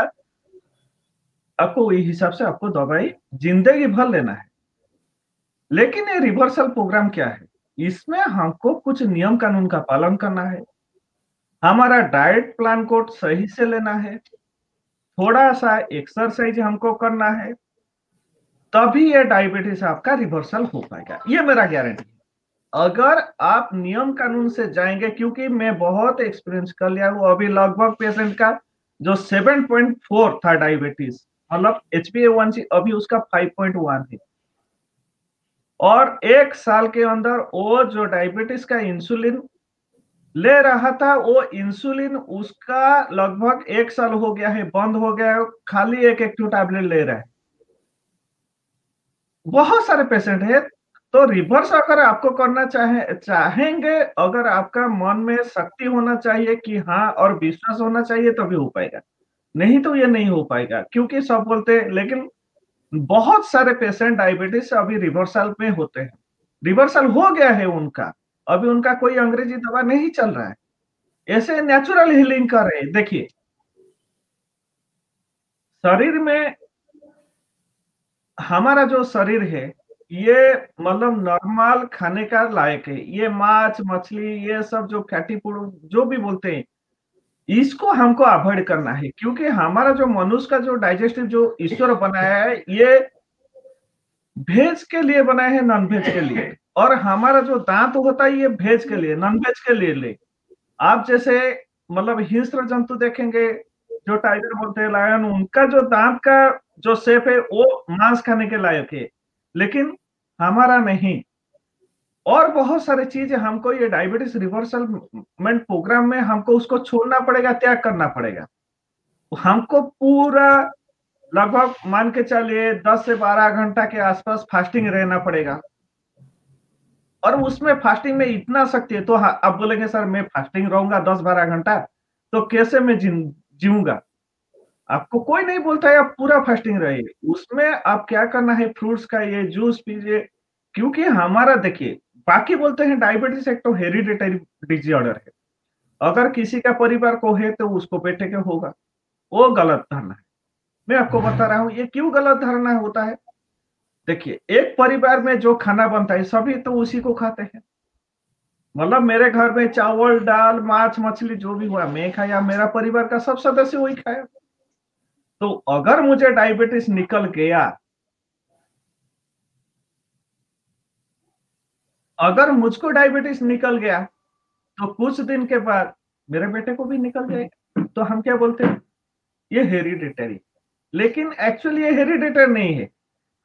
आपको वही हिसाब से आपको दवाई जिंदगी भर लेना है। लेकिन ये रिवर्सल प्रोग्राम क्या है, इसमें हमको कुछ नियम कानून का पालन करना है। हमारा डाइट प्लान को सही से लेना है, थोड़ा सा एक्सरसाइज हमको करना है, तभी ये डायबिटीज आपका रिवर्सल हो पाएगा, ये मेरा गारंटी है। अगर आप नियम कानून से जाएंगे, क्योंकि मैं बहुत एक्सपीरियंस कर लिया हूँ, अभी लगभग पेशेंट का जो 7.4 था डायबिटीज, मतलब HbA1c अभी उसका 5.1 है, और 1 साल के अंदर वो जो डायबिटीज का इंसुलिन ले रहा था, वो इंसुलिन उसका लगभग 1 साल हो गया है, बंद हो गया है, खाली एक एक 2 टैबलेट ले रहा है। बहुत सारे पेशेंट है। तो रिवर्स अगर आपको करना चाहेंगे, अगर आपका मन में शक्ति होना चाहिए कि हाँ, और विश्वास होना चाहिए, तभी हो पाएगा, नहीं तो ये नहीं हो पाएगा। क्योंकि सब बोलते हैं, लेकिन बहुत सारे पेशेंट डायबिटीज अभी रिवर्सल में होते हैं, रिवर्सल हो गया है उनका, अभी उनका कोई अंग्रेजी दवा नहीं चल रहा है, ऐसे नेचुरल हीलिंग कर रहे हैं। देखिए, शरीर में, हमारा जो शरीर है, ये मतलब नॉर्मल खाने का लायक है। ये मांस मछली, ये सब जो फैटी फूड जो भी बोलते हैं, इसको हमको अवॉइड करना है। क्योंकि हमारा जो मनुष्य का जो डाइजेस्टिव जो ईश्वर बनाया है, ये वेज के लिए बनाया है, नॉन वेज के लिए। और हमारा जो दांत होता है, ये वेज के लिए, नॉन वेज के लिए। आप जैसे मतलब हिंस्र जंतु देखेंगे, जो टाइगर बोलते हैं, लायन, उनका जो दांत का जो शेप है, वो मांस खाने के लायक है, लेकिन हमारा नहीं। और बहुत सारी चीजें हमको ये डायबिटीज रिवर्सलमेंट प्रोग्राम में हमको उसको छोड़ना पड़ेगा, त्याग करना पड़ेगा। हमको पूरा लगभग मान के चलिए 10 से 12 घंटा के आसपास फास्टिंग रहना पड़ेगा। और उसमें फास्टिंग में इतना शक्ति है, तो आप बोलेंगे सर मैं फास्टिंग रहूंगा 10-12 घंटा, तो कैसे मैं जीऊंगा? आपको कोई नहीं बोलता है आप पूरा फास्टिंग रहिए, उसमें आप क्या करना है, फ्रूट्स खाइए, जूस पीजिए। क्योंकि हमारा देखिए, बाकी बोलते हैं डायबिटीज एक तो हेरिडिटरी डिसऑर्डर है, अगर किसी का परिवार को है तो उसको बेटे के होगा, वो गलत धारणा है। मैं आपको बता रहा हूँ ये क्यों गलत धारणा होता है। देखिए, एक परिवार में जो खाना बनता है, सभी तो उसी को खाते हैं। मतलब मेरे घर में चावल दाल मांस मछली जो भी हुआ, मैं खाया, मेरा परिवार का सब सदस्य वही खाया। तो अगर मुझे डायबिटीज निकल गया, अगर मुझको डायबिटीज निकल गया, तो कुछ दिन के बाद मेरे बेटे को भी निकल जाएगा। तो हम क्या बोलते हैं, ये हेरिडिटरी। लेकिन एक्चुअली ये हेरिडिटरी नहीं है।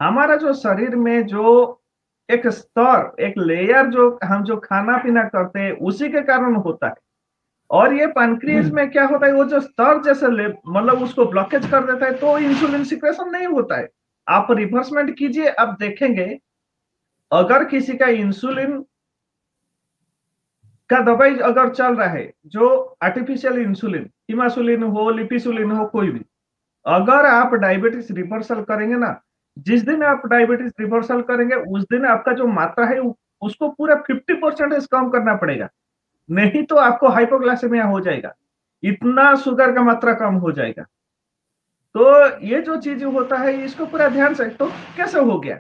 हमारा जो शरीर में जो एक स्तर, एक लेयर, जो हम जो खाना पीना करते हैं, उसी के कारण होता है। और ये पैनक्रियास में क्या होता है, वो जो स्तर जैसे मतलब उसको ब्लॉकेज कर देता है, तो इंसुलिन सिक्रेशन नहीं होता है। आप रिवर्समेंट कीजिए, आप देखेंगे, अगर किसी का इंसुलिन का दवाई अगर चल रहा है, जो आर्टिफिशियल इंसुलिन, हिमासुलिन हो, लिपिसुलिन हो, कोई भी, अगर आप डायबिटीज रिवर्सल करेंगे ना, जिस दिन आप डायबिटीज रिवर्सल करेंगे, उस दिन आपका जो मात्रा है, उसको पूरा 50% कम करना पड़ेगा, नहीं तो आपको हाइपोग्लाइसेमिया हो जाएगा, इतना शुगर का मात्रा कम हो जाएगा। तो ये जो चीज होता है, इसको पूरा ध्यान से, तो कैसे हो गया,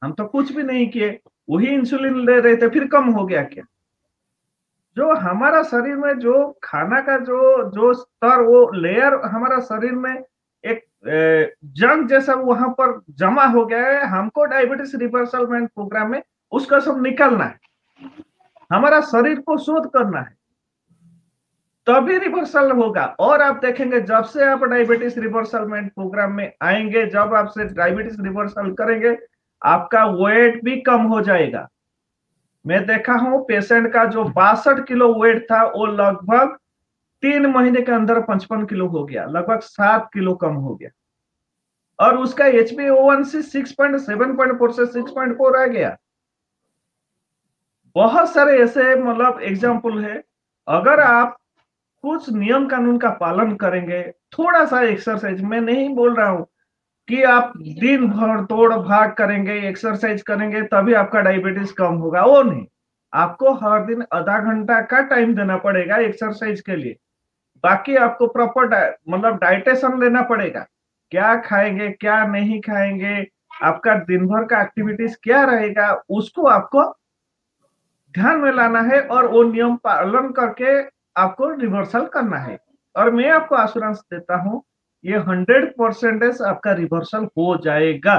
हम तो कुछ भी नहीं किए, वही इंसुलिन ले रहे थे, फिर कम हो गया क्या? जो हमारा शरीर में जो खाना का जो जो स्तर, वो लेयर हमारा शरीर में एक जंग जैसा वहां पर जमा हो गया है, हमको डायबिटीज रिवर्सलमेंट प्रोग्राम में उसका सब निकालना है, हमारा शरीर को शोध करना है, तभी रिवर्सल होगा। और आप देखेंगे, जब से आप डायबिटीज रिवर्सलमेंट प्रोग्राम में आएंगे, जब आपसे डायबिटीज रिवर्सल करेंगे, आपका वेट भी कम हो जाएगा। मैं देखा हूं पेशेंट का जो 62 किलो वेट था, वो लगभग 3 महीने के अंदर 55 किलो हो गया, लगभग 7 किलो कम हो गया। और उसका HbA1c 6.7.4 से 6.4 आ गया। बहुत सारे ऐसे मतलब एग्जाम्पल है। अगर आप कुछ नियम कानून का पालन करेंगे, थोड़ा सा एक्सरसाइज, मैं नहीं बोल रहा हूं कि आप दिन भर दौड़ भाग करेंगे, एक्सरसाइज करेंगे तभी आपका डायबिटीज कम होगा, वो नहीं। आपको हर दिन आधा घंटा का टाइम देना पड़ेगा एक्सरसाइज के लिए। बाकी आपको प्रॉपर मतलब डाइटेशन लेना पड़ेगा, क्या खाएंगे क्या नहीं खाएंगे, आपका दिन भर का एक्टिविटीज क्या रहेगा, उसको आपको ध्यान में लाना है, और वो नियम पालन करके आपको रिवर्सल करना है। और मैं आपको एश्योरेंस देता हूं, ये 100% आपका रिवर्सल हो जाएगा।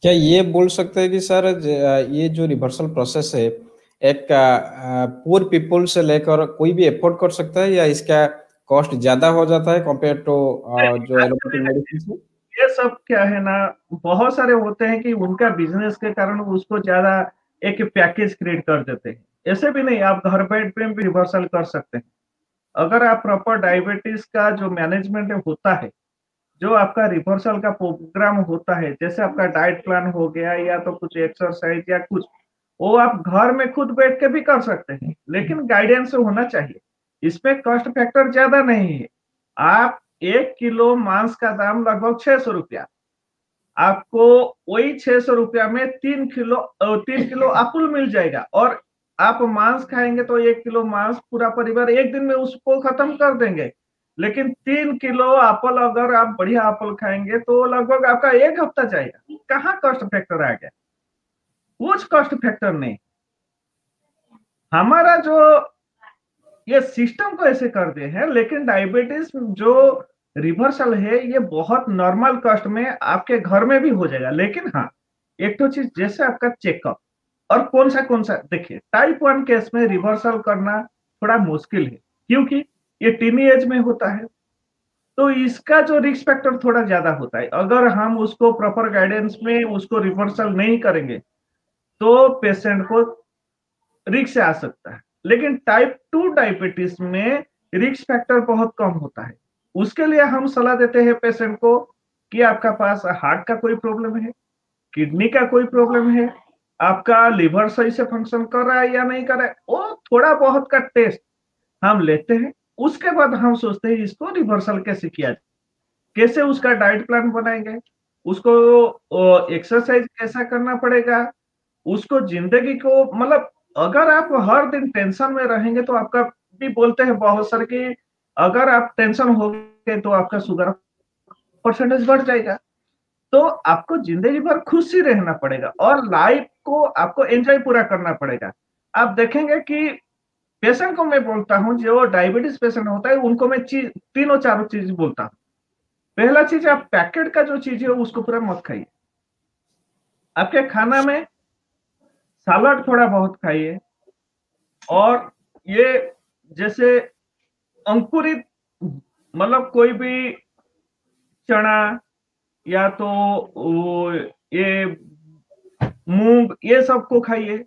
क्या ये बोल सकते हैं कि सर ये जो रिवर्सल प्रोसेस है, एक पुअर पीपल से लेकर कोई भी अफोर्ड कर सकता है, या इसका कॉस्ट ज्यादा हो जाता है कंपेयर टू जो एलोपैथिक एक्चुअली मेडिसिन से? ये सब क्या है ना, बहुत सारे होते हैं कि उनका बिजनेस के कारण उसको ज्यादा एक पैकेज क्रिएट कर देते हैं। ऐसे भी नहीं, आप घर बैठ पे भी रिवर्सल कर सकते हैं। अगर आप प्रॉपर डायबिटीज का जो मैनेजमेंट होता है, जो आपका रिवर्सल का प्रोग्राम होता है, जैसे आपका डाइट प्लान हो गया या तो कुछ एक्सरसाइज या कुछ, वो आप घर में खुद बैठ के भी कर सकते हैं, लेकिन गाइडेंस होना चाहिए। इसमें कॉस्ट फैक्टर ज्यादा नहीं है। आप 1 किलो मांस का दाम लगभग 600 रुपया, आपको वही 600 रुपया में 3 किलो एप्पल मिल जाएगा। और आप मांस खाएंगे तो 1 किलो मांस पूरा परिवार एक दिन में उसको खत्म कर देंगे। लेकिन 3 किलो एप्पल अगर आप बढ़िया एप्पल खाएंगे तो लगभग आपका 1 हफ्ता जाएगा। कहाँ कॉस्ट फैक्टर आ गया? कुछ कॉस्ट फैक्टर नहीं। हमारा जो ये सिस्टम को ऐसे कर दिए हैं, लेकिन डायबिटीज जो रिवर्सल है ये बहुत नॉर्मल कॉस्ट में आपके घर में भी हो जाएगा। लेकिन हाँ, एक तो चीज जैसे आपका चेकअप, और कौन सा देखिए, टाइप 1 केस में रिवर्सल करना थोड़ा मुश्किल है, क्योंकि ये टीनी एज में होता है, तो इसका जो रिस्क फैक्टर थोड़ा ज्यादा होता है। अगर हम उसको प्रॉपर गाइडेंस में उसको रिवर्सल नहीं करेंगे तो पेशेंट को रिस्क आ सकता है। लेकिन टाइप 2 डायबिटीज में रिस्क फैक्टर बहुत कम होता है। उसके लिए हम सलाह देते हैं पेशेंट को कि आपका पास हार्ट का कोई प्रॉब्लम है, किडनी का कोई प्रॉब्लम है, आपका लिवर सही से फंक्शन कर रहा है या नहीं कर रहा है, वो थोड़ा बहुत का टेस्ट हम लेते हैं। उसके बाद हम सोचते हैं इसको रिवर्सल कैसे किया जाए, कैसे उसका डाइट प्लान बनाएंगे, उसको एक्सरसाइज कैसा करना पड़ेगा, उसको जिंदगी को मतलब, अगर आप हर दिन टेंशन में रहेंगे तो आपका, भी बोलते हैं बहुत सारे कि अगर आप टेंशन हो गए तो आपका शुगर परसेंटेज बढ़ जाएगा। तो आपको जिंदगी भर खुशी रहना पड़ेगा और लाइफ को आपको एंजॉय पूरा करना पड़ेगा। आप देखेंगे कि पेशेंट को मैं बोलता हूँ, जो डायबिटीज पेशेंट होता है उनको मैं चीज तीनों चारों चीज बोलता हूँ। पहला चीज, आप पैकेट का जो चीज है उसको पूरा मत खाइए। आपके खाना में सलाद थोड़ा बहुत खाइए, और ये जैसे अंकुरित, मतलब कोई भी चना या तो ये मूंग, ये सबको खाइए,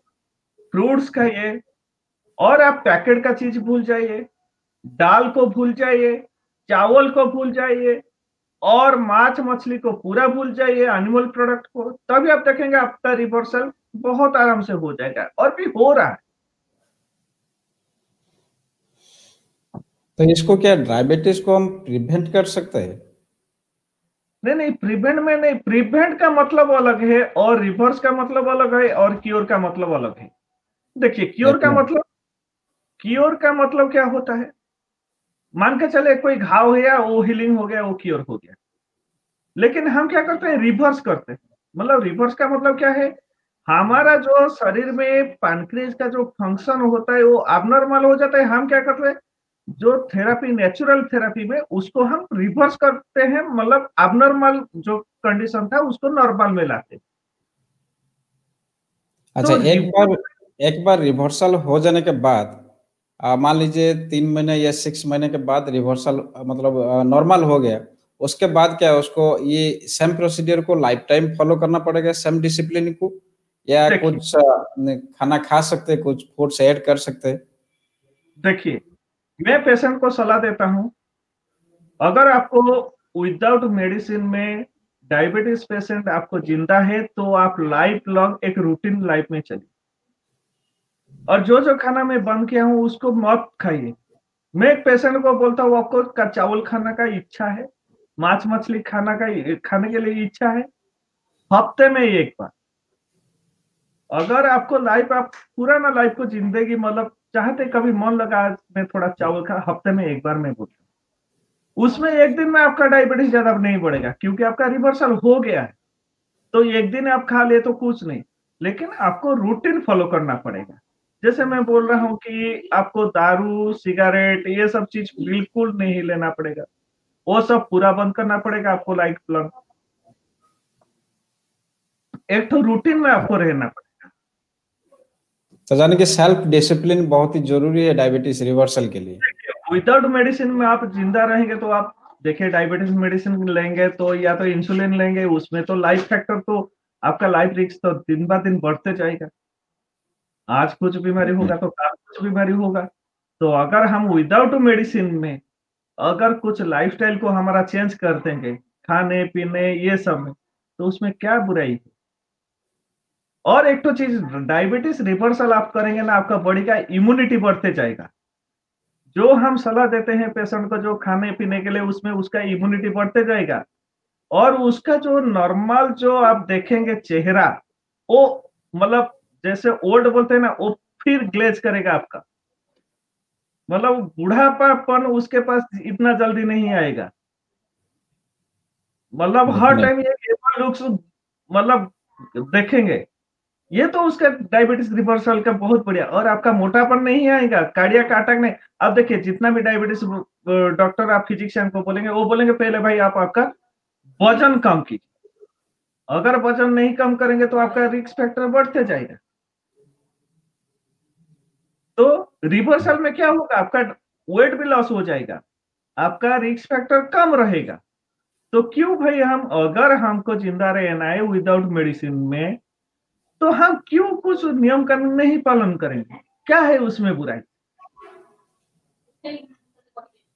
फ्रूट्स खाइए। और आप पैकेट का चीज भूल जाइए, दाल को भूल जाइए, चावल को भूल जाइए, और मांस मछली को पूरा भूल जाइए, एनिमल प्रोडक्ट को। तभी आप देखेंगे आपका रिवर्सल बहुत आराम से हो जाएगा, और भी हो रहा है। तो इसको क्या डायबिटीज को हम प्रिवेंट कर सकते हैं? नहीं, प्रिवेंट में नहीं। प्रिवेंट का मतलब अलग है और रिवर्स का मतलब अलग है और क्योर का मतलब अलग है। देखिए, क्योर का मतलब क्या होता है? मान के चले कोई घाव है या वो हीलिंग हो गया, वो क्योर हो गया। लेकिन हम क्या करते हैं, रिवर्स करते हैं। मतलब रिवर्स का मतलब क्या है, हमारा जो शरीर में पैनक्रियाज का जो फंक्शन होता है वो अबनॉर्मल हो जाता है। हम क्या करते हैं, जो थेरेपी, नेचुरल थेरेपी में उसको हम रिवर्स करते हैं, मतलब अबनॉर्मल जो कंडीशन था उसको नॉर्मल में लाते हैं। अच्छा, तो एक बार रिवर्सल हो जाने के बाद, मान लीजिए 3 महीने या 6 महीने के बाद रिवर्सल मतलब नॉर्मल हो गया, उसके बाद क्या उसको ये सेम प्रोसीजर को लाइफ टाइम फॉलो करना पड़ेगा, सेम डिसिप्लिन को, या देखिए कुछ खाना खा सकते हैं, कुछ फूड्स ऐड कर सकते हैं? देखिए मैं पेशेंट को सलाह देता हूं, अगर आपको विदाउट मेडिसिन में डायबिटीज पेशेंट आपको जिंदा है तो आप लाइफ लॉन्ग एक रूटीन लाइफ में चलिए, और जो जो खाना मैं बंद किया हूं उसको मत खाइए। मैं एक पेशेंट को बोलता हूँ, आपको का चावल खाने का इच्छा है, मांस मछली खाने के लिए इच्छा है, हफ्ते में एक बार। अगर आपको लाइफ, आप पूरा ना लाइफ को जिंदगी मतलब चाहते कभी मन लगा मैं थोड़ा चावल खा, हफ्ते में एक बार मैं बोलता हूँ, उसमें एक दिन में आपका डायबिटीज ज्यादा नहीं बढ़ेगा क्योंकि आपका रिवर्सल हो गया है। तो एक दिन आप खा ले तो कुछ नहीं, लेकिन आपको रूटीन फॉलो करना पड़ेगा। जैसे मैं बोल रहा हूँ कि आपको दारू, सिगरेट ये सब चीज़ बिल्कुल नहीं लेना पड़ेगा। वो सब पूरा बंद करना पड़ेगा आपको लाइफ लॉन्ग। एक तो रूटीन में आपको रहना पड़ेगा। तो यानी कि सेल्फ डिसिप्लिन बहुत ही जरूरी है डायबिटीज रिवर्सल के लिए। विदाउट मेडिसिन में आप जिंदा रहेंगे तो आप देखिए डायबिटीज मेडिसिन लेंगे तो या तो इंसुलिन लेंगे, उसमें तो लाइफ फैक्टर तो आपका लाइफ रिस्क तो दिन ब दिन बढ़ते जाएगा। आज कुछ बीमारी होगा तो कल कुछ बीमारी होगा। तो अगर हम विदाउट मेडिसिन में अगर कुछ लाइफस्टाइल को हमारा चेंज कर देंगे, खाने-पीने ये सब में, तो उसमें क्या बुराई है? और एक तो चीज़ डायबिटीज़ रिवर्सल आप करेंगे ना, आपका बॉडी का इम्यूनिटी बढ़ते जाएगा। जो हम सलाह देते हैं पेशेंट को जो खाने-पीने के लिए उसमें उसका इम्यूनिटी बढ़ते जाएगा और उसका जो नॉर्मल जो आप देखेंगे चेहरा, वो मतलब जैसे ओल्ड बोलते हैं ना, वो फिर ग्लेज़ करेगा आपका। मतलब बूढ़ापापन उसके पास इतना जल्दी नहीं आएगा। मतलब हर डेफिनेट टाइम ये एबल लुक्स मतलब देखेंगे। ये तो उसका डायबिटीज़ रिवर्सल का बहुत बढ़िया और आपका मोटापन नहीं आएगा, कार्डियक अटैक नहीं। अब देखिए जितना भी डायबिटीज़ डॉक्टर आप फिजिशियन को बोलेंगे, वो बोलेंगे पहले भाई आप आपका वज़न कम कीजिए। अगर वज़न नहीं कम करेंगे तो आपका रिस्क फैक्टर बढ़ते जाएगा। तो रिवर्सल में क्या होगा आपका वेट भी लॉस हो जाएगा, आपका रिस्क फैक्टर कम रहेगा। तो क्यों भाई हम अगर हमको ज़िंदा रहना है विदाउट मेडिसिन में, तो हम क्यों कुछ नियम कानून नहीं पालन करेंगे? क्या है उसमें बुराई?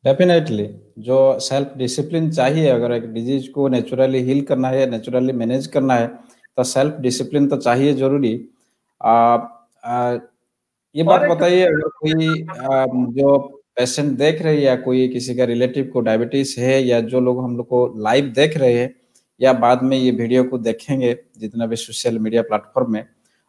डेफिनेटली जो सेल्फ डिसिप्लिन चाहिए, अगर एक डिजीज को नेचुरली हील करना है, नेचुरली मैनेज करना है, तो सेल्फ डिसिप्लिन तो चाहिए जरूरी। आ, आ, ये बात और एक बताइए, अगर कोई जो पेशेंट देख रहे हैं या कोई किसी का रिलेटिव को डायबिटीज है, या जो लोग हम लोग को लाइव देख रहे हैं या बाद में ये वीडियो को देखेंगे जितना भी सोशल मीडिया प्लेटफॉर्म में,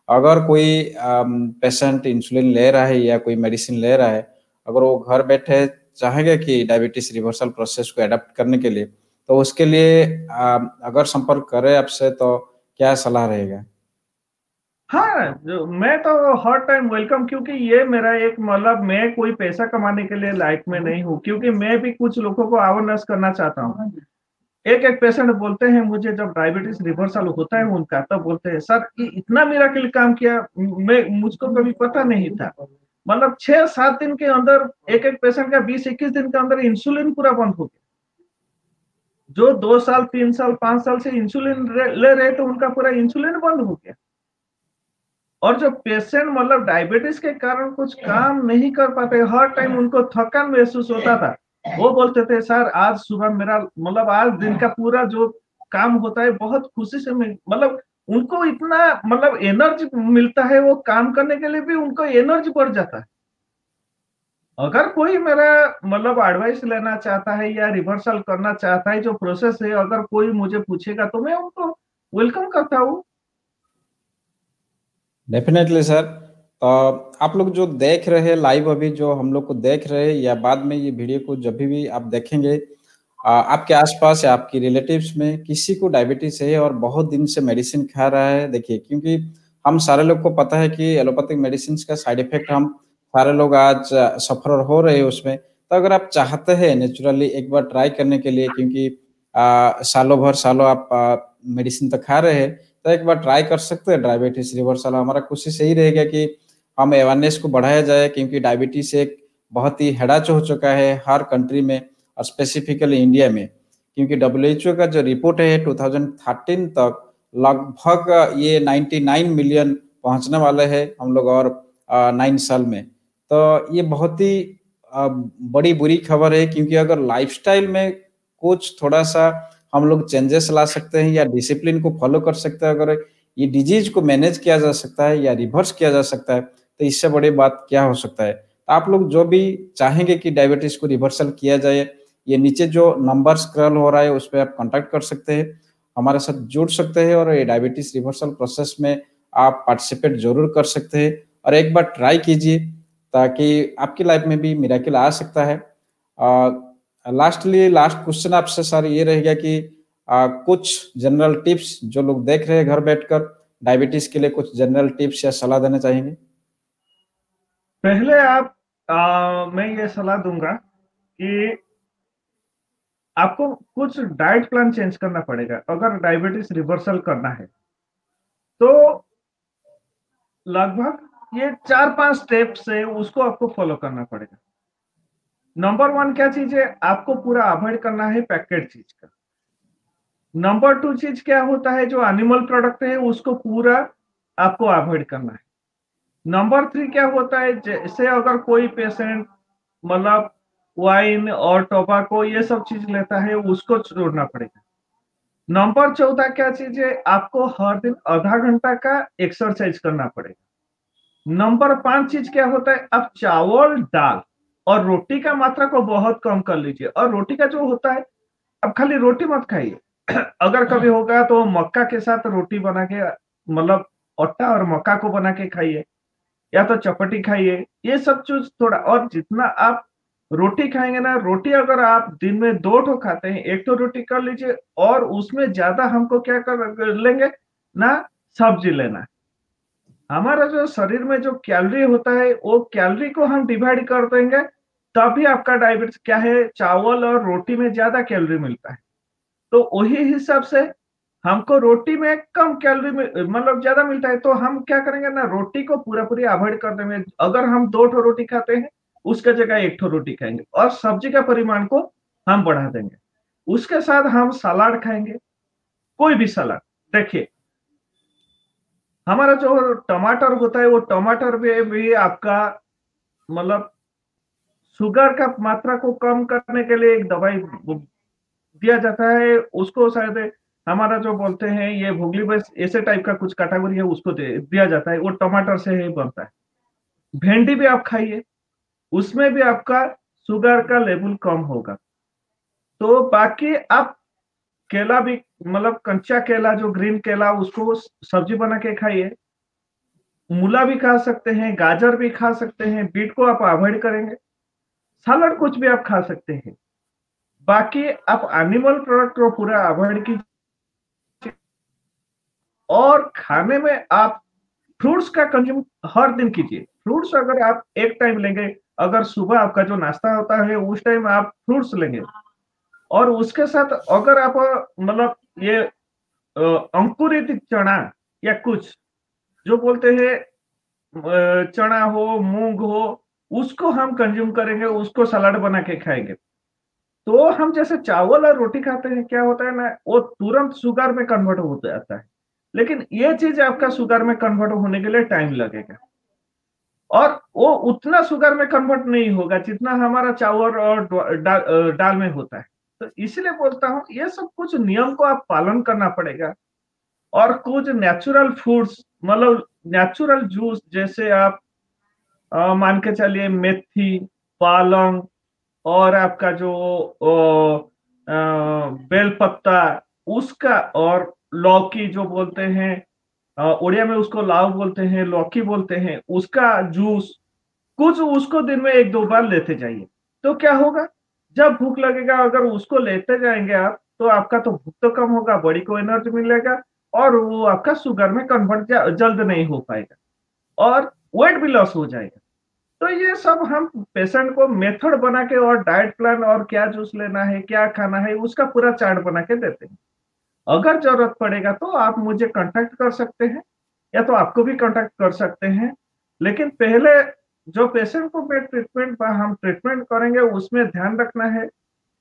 अगर कोई पेशेंट इंसुलिन ले रहा है या कोई मेडिसिन ले रहा है, अगर वो घर बैठे चाहेंगे कि डायबिटीज रिवर्सल प्रोसेस को अडेप्ट करने के लिए, तो उसके लिए अगर संपर्क करें आपसे तो क्या सलाह रहेगा? हाँ, जो मैं तो हर टाइम वेलकम क्योंकि ये मेरा एक मतलब मैं कोई पैसा कमाने के लिए लाइफ में नहीं हूँ क्योंकि मैं भी कुछ लोगों को अवेयरनेस करना चाहता हूँ। एक-एक पेशेंट बोलते हैं मुझे जब डायबिटीज़ रिवर्सल होता है उनका तब बोलते हैं सर ये इतना मिरेकल काम किया मैं मुझको कभी पता नहीं था। मतलब 6-7 दिन के अंदर एक-एक पेशेंट का 20-21 दिन के अंदर इंसुलिन पूरा बंद हो गया। जो 2 साल, 3 साल, 5 साल से इंसुलिन ले रहे थे उनका पूरा इंसुलिन बंद हो गया। और जो पेशेंट मतलब डायबिटीज के कारण कुछ काम नहीं कर पाते, हर टाइम उनको थकान महसूस होता था। वो बोलते थे सर आज सुबह मेरा मतलब आज दिन का पूरा जो काम होता है बहुत खुशी से मतलब उनको इतना मतलब एनर्जी मिलता है वो काम करने के लिए भी उनको एनर्जी बढ़ जाता है। अगर कोई मेरा मतलब एडवाइस लेना चाहता है या रिवर्सल करना चाहता है जो प्रोसेस है अगर कोई मुझे पूछेगा तो मैं उनको वेलकम करता हूँ। Definitely sir. तो आप लोग जो देख रहे हैं लाइव, अभी जो हम लोग को देख रहे हैं या बाद में ये वीडियो को जब भी आप देखेंगे, आपके आसपास या आपके रिलेटिव्स में किसी को डायबिटीज है और बहुत दिन से मेडिसिन खा रहा है, देखिए क्योंकि हम सारे लोग को पता है कि एलोपैथिक मेडिसिन का साइड इफेक्ट हम सारे लोग आज सफर हो रहे हैं उसमें। तो अगर आप चाहते हैं नेचुरली एक बार ट्राई करने के लिए, क्योंकि सालों भर सालों आप मेडिसिन तो खा रहे हैं, तो एक बार ट्राई कर सकते हैं डायबिटीज रिवर्सल। हमारा कोशिश यही रहेगा कि हम अवेयरनेस को बढ़ाया जाए, क्योंकि डायबिटीज एक बहुत ही हेडाच हो चुका है हर कंट्री में और स्पेसिफिकली इंडिया में। क्योंकि डब्ल्यूएचओ का जो रिपोर्ट है 2013 तक लगभग ये 99 मिलियन पहुंचने वाले हैं हम लोग और 9 साल में। तो ये बहुत ही बड़ी बुरी खबर है, क्योंकि अगर लाइफस्टाइल में कुछ थोड़ा सा हम लोग चेंजेस ला सकते हैं या डिसिप्लिन को फॉलो कर सकते हैं, अगर ये डिजीज को मैनेज किया जा सकता है या रिवर्स किया जा सकता है, तो इससे बड़ी बात क्या हो सकता है। आप लोग जो भी चाहेंगे कि डायबिटीज को रिवर्सल किया जाए, ये नीचे जो नंबर स्क्रॉल हो रहा है उस पर आप कांटेक्ट कर सकते हैं, हमारे साथ जुड़ सकते हैं और ये डायबिटीज रिवर्सल प्रोसेस में आप पार्टिसिपेट जरूर कर सकते हैं और एक बार ट्राई कीजिए, ताकि आपकी लाइफ में भी मिरेकल आ सकता है। लास्ट क्वेश्चन आपसे सर ये रहेगा कि कुछ जनरल टिप्स जो लोग देख रहे हैं घर बैठकर, डायबिटीज के लिए कुछ जनरल टिप्स या सलाह देना चाहेंगे? पहले आप मैं ये सलाह दूंगा कि आपको कुछ डाइट प्लान चेंज करना पड़ेगा अगर डायबिटीज रिवर्सल करना है तो लगभग ये 4-5 स्टेप से उसको आपको फॉलो करना पड़ेगा। नंबर 1 क्या चीज है, आपको पूरा अवॉइड करना है पैकेट चीज का। नंबर 2 चीज क्या होता है, जो एनिमल प्रोडक्ट है उसको पूरा आपको अवॉइड करना है। नंबर 3 क्या होता है, जैसे अगर कोई पेशेंट मतलब वाइन और टोबैको ये सब चीज लेता है उसको छोड़ना पड़ेगा। नंबर 14 क्या चीज है, आपको हर दिन आधा घंटा का एक्सरसाइज करना पड़ेगा। नंबर 5 चीज क्या होता है, आप चावल दाल और रोटी का मात्रा को बहुत कम कर लीजिए। और रोटी का जो होता है, अब खाली रोटी मत खाइए अगर कभी होगा तो मक्का के साथ रोटी बना के मतलब आटा और मक्का को बना के खाइए या तो चपाती खाइए। ये सब चीज थोड़ा, और जितना आप रोटी खाएंगे ना, रोटी अगर आप दिन में 2 ठो खाते हैं, 1 ठो रोटी कर लीजिए और उसमें ज्यादा हमको क्या कर लेंगे ना, सब्जी लेना है। हमारा जो शरीर में जो कैलोरी होता है वो कैलोरी को हम डिवाइड कर देंगे तभी आपका डायबिटीज क्या है, चावल और रोटी में ज्यादा कैलोरी मिलता है। तो वही हिसाब से हमको रोटी में कम कैलोरी मतलब ज्यादा मिलता है, तो हम क्या करेंगे ना, रोटी को पूरा पूरी अवॉइड कर देंगे। अगर हम 2 ठो रोटी खाते हैं उसके जगह 1 ठो रोटी खाएंगे और सब्जी का परिमाण को हम बढ़ा देंगे। उसके साथ हम सलाद खाएंगे, कोई भी सलाद। देखिए हमारा जो टमाटर होता है वो टमाटर में भी आपका मतलब शुगर का मात्रा को कम करने के लिए एक दवाई दिया जाता है, उसको शायद हमारा जो बोलते हैं ये भुगली बस ऐसे टाइप का कुछ कैटेगरी है, उसको दिया जाता है, वो टमाटर से ही बनता है। भिंडी भी आप खाइए, उसमें भी आपका शुगर का लेवल कम होगा। तो बाकी आप केला भी मतलब कच्चा केला जो ग्रीन केला उसको सब्जी बना के खाइए। मूला भी खा सकते हैं, गाजर भी खा सकते हैं, बीट को आप अवॉइड करेंगे। सलाद कुछ भी आप खा सकते हैं। बाकी आप एनिमल प्रोडक्ट को पूरा अवॉइड कीजिए और खाने में आप फ्रूट्स का कंज्यूम हर दिन कीजिए। फ्रूट्स अगर आप एक टाइम लेंगे, अगर सुबह आपका जो नाश्ता होता है उस टाइम आप फ्रूट्स लेंगे और उसके साथ अगर आप मतलब ये अंकुरित चना या कुछ जो बोलते हैं चना हो मूंग हो उसको हम कंज्यूम करेंगे, उसको सलाद बना के खाएंगे। तो हम जैसे चावल और रोटी खाते हैं, क्या होता है ना, वो तुरंत शुगर में कन्वर्ट हो जाता है, लेकिन ये चीज आपका शुगर में कन्वर्ट होने के लिए टाइम लगेगा और वो उतना शुगर में कन्वर्ट नहीं होगा जितना हमारा चावल और दाल में होता है। तो इसलिए बोलता हूँ ये सब कुछ नियम को आप पालन करना पड़ेगा और कुछ नेचुरल फूड्स मतलब नेचुरल जूस जैसे आप मान के चलिए मेथी, पालंग और आपका जो बेल पत्ता उसका, और लौकी जो बोलते हैं उड़िया में उसको लाव बोलते हैं, लौकी बोलते हैं, उसका जूस कुछ उसको दिन में 1-2 बार लेते जाइए। तो क्या होगा, जब भूख लगेगा अगर उसको लेते जाएंगे आप तो आपका तो भूख तो कम होगा, बॉडी को एनर्जी मिलेगा और वो आपका शुगर में कन्वर्ट जल्द नहीं हो पाएगा और वेट भी लॉस हो जाएगा। तो ये सब हम पेशेंट को मेथड बना के और डाइट प्लान और क्या जूस लेना है, क्या खाना है, उसका पूरा चार्ट बना के देते हैं। अगर जरूरत पड़ेगा तो आप मुझे कांटेक्ट कर सकते हैं या तो आपको भी कांटेक्ट कर सकते हैं। लेकिन पहले जो पेशेंट को हम ट्रीटमेंट करेंगे उसमें ध्यान रखना है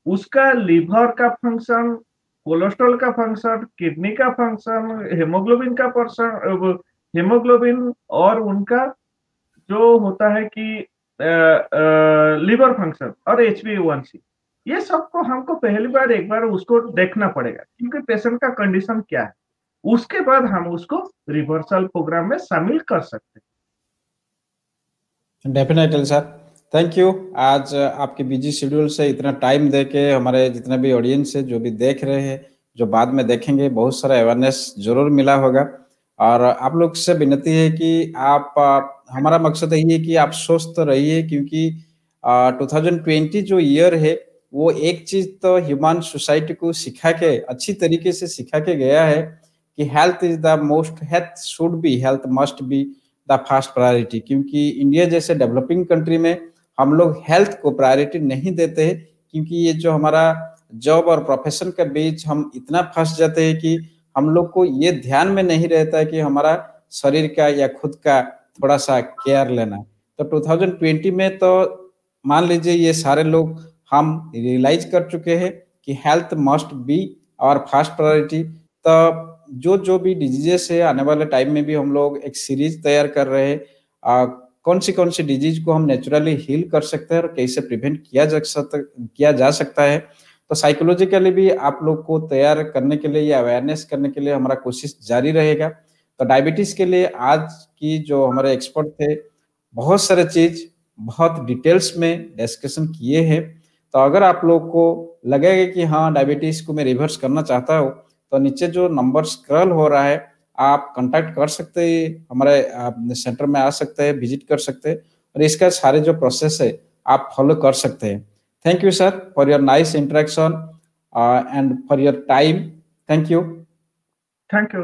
उसका लिवर का फंक्शन, कोलेस्ट्रॉल का फंक्शन, किडनी का फंक्शन, हेमोग्लोबिन का पर्सन, हेमोग्लोबिन और उनका जो होता है कि लिवर फंक्शन और HbA1c, ये सबको हमको पहली बार एक बार उसको देखना पड़ेगा क्योंकि पेशेंट का कंडीशन क्या है, उसके बाद हम उसको रिवर्सल प्रोग्राम में शामिल कर सकते हैं। Definitely sir, thank you. आज आपके बिजी शेड्यूल से इतना टाइम देके हमारे जितने भी ऑडियंस है, जो भी देख रहे हैं, जो बाद में देखेंगे, बहुत सारा अवेयरनेस जरूर मिला होगा। और आप लोग से विनती है कि आप हमारा मकसद यही है कि आप स्वस्थ रहिए क्योंकि 2020 जो ईयर है वो एक चीज तो ह्यूमन सोसाइटी को सिखा के अच्छी तरीके से सिखा के गया है कि health is the most, health should be, health must be the first priority, क्योंकि इंडिया जैसे डेवलपिंग कंट्री में हम लोग हेल्थ को प्रायोरिटी नहीं देते हैं, क्योंकि ये जो हमारा जॉब और प्रोफेशन के बीच हम इतना फंस जाते हैं कि हम लोग को ये ध्यान में नहीं रहता है कि हमारा शरीर का या खुद का थोड़ा सा केयर लेना। तो 2020 में तो मान लीजिए ये सारे लोग हम रियलाइज कर चुके हैं कि health must be our first priority. तो जो जो भी डिजीजेस है, आने वाले टाइम में भी हम लोग एक सीरीज तैयार कर रहे हैं कौन सी डिजीज को हम नेचुरली हील कर सकते हैं और कैसे प्रिवेंट किया जा सकता है। तो साइकोलॉजिकली भी आप लोग को तैयार करने के लिए या अवेयरनेस करने के लिए हमारा कोशिश जारी रहेगा। तो डायबिटीज के लिए आज की जो हमारे एक्सपर्ट थे, बहुत सारे चीज बहुत डिटेल्स में डिस्कशन किए हैं। तो अगर आप लोग को लगेगा कि हाँ डायबिटीज को मैं रिवर्स करना चाहता हूँ, तो नीचे जो नंबर स्क्रॉल हो रहा है आप कांटेक्ट कर सकते हैं, हमारे सेंटर में आ सकते हैं, विजिट कर सकते हैं और इसका सारे जो प्रोसेस है आप फॉलो कर सकते हैं। Thank you, sir, for your nice interaction and for your time. Thank you. Thank you.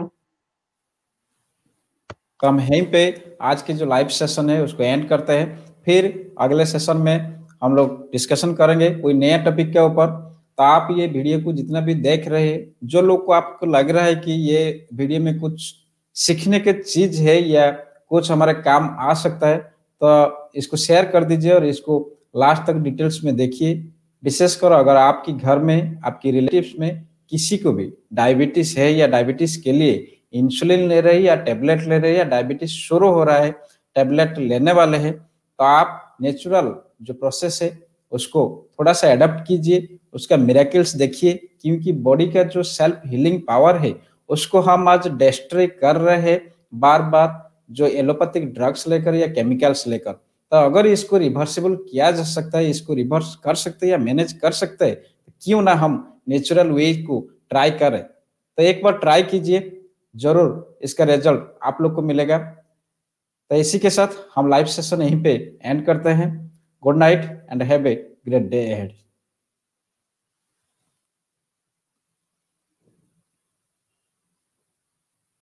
तो हम यहीं पे आज की जो लाइव सेशन है उसको एंड करते हैं। फिर अगले सेशन में हम लोग डिस्कशन करेंगे कोई नया टॉपिक के ऊपर। तो आप ये वीडियो को जितना भी देख रहे हैं, जो लोग को आपको लग रहा है कि ये वीडियो में कुछ सीखने की चीज है या कुछ हमारे काम आ सकता है, तो इसको शेयर कर दीजिए और इसको लास्ट तक डिटेल्स में देखिए। विशेषकर अगर आपके घर में, आपके रिलेटिव्स में किसी को भी डायबिटीज है या डायबिटीज के लिए इंसुलिन ले रहे हैं या टेबलेट ले रहे हैं या डायबिटीज शुरू हो रहा है, टेबलेट लेने वाले हैं, तो आप नेचुरल जो प्रोसेस है उसको थोड़ा सा एडप्ट कीजिए, उसका मिरेकल्स देखिए, क्योंकि बॉडी का जो सेल्फ हीलिंग पावर है उसको हम आज डिस्ट्रॉय कर रहे हैं बार बार, जो एलोपैथिक ड्रग्स लेकर या केमिकल्स लेकर। तो अगर इसको रिवर्सिबल किया जा सकता है, इसको रिवर्स कर सकते हैं या मैनेज कर सकते हैं, तो क्यों ना हम नेचुरल वे को ट्राई करें। तो एक बार ट्राई कीजिए, जरूर इसका रिजल्ट आप लोग को मिलेगा। तो इसी के साथ हम लाइव सेशन यहीं पे एंड करते हैं। Good night and have a great day ahead.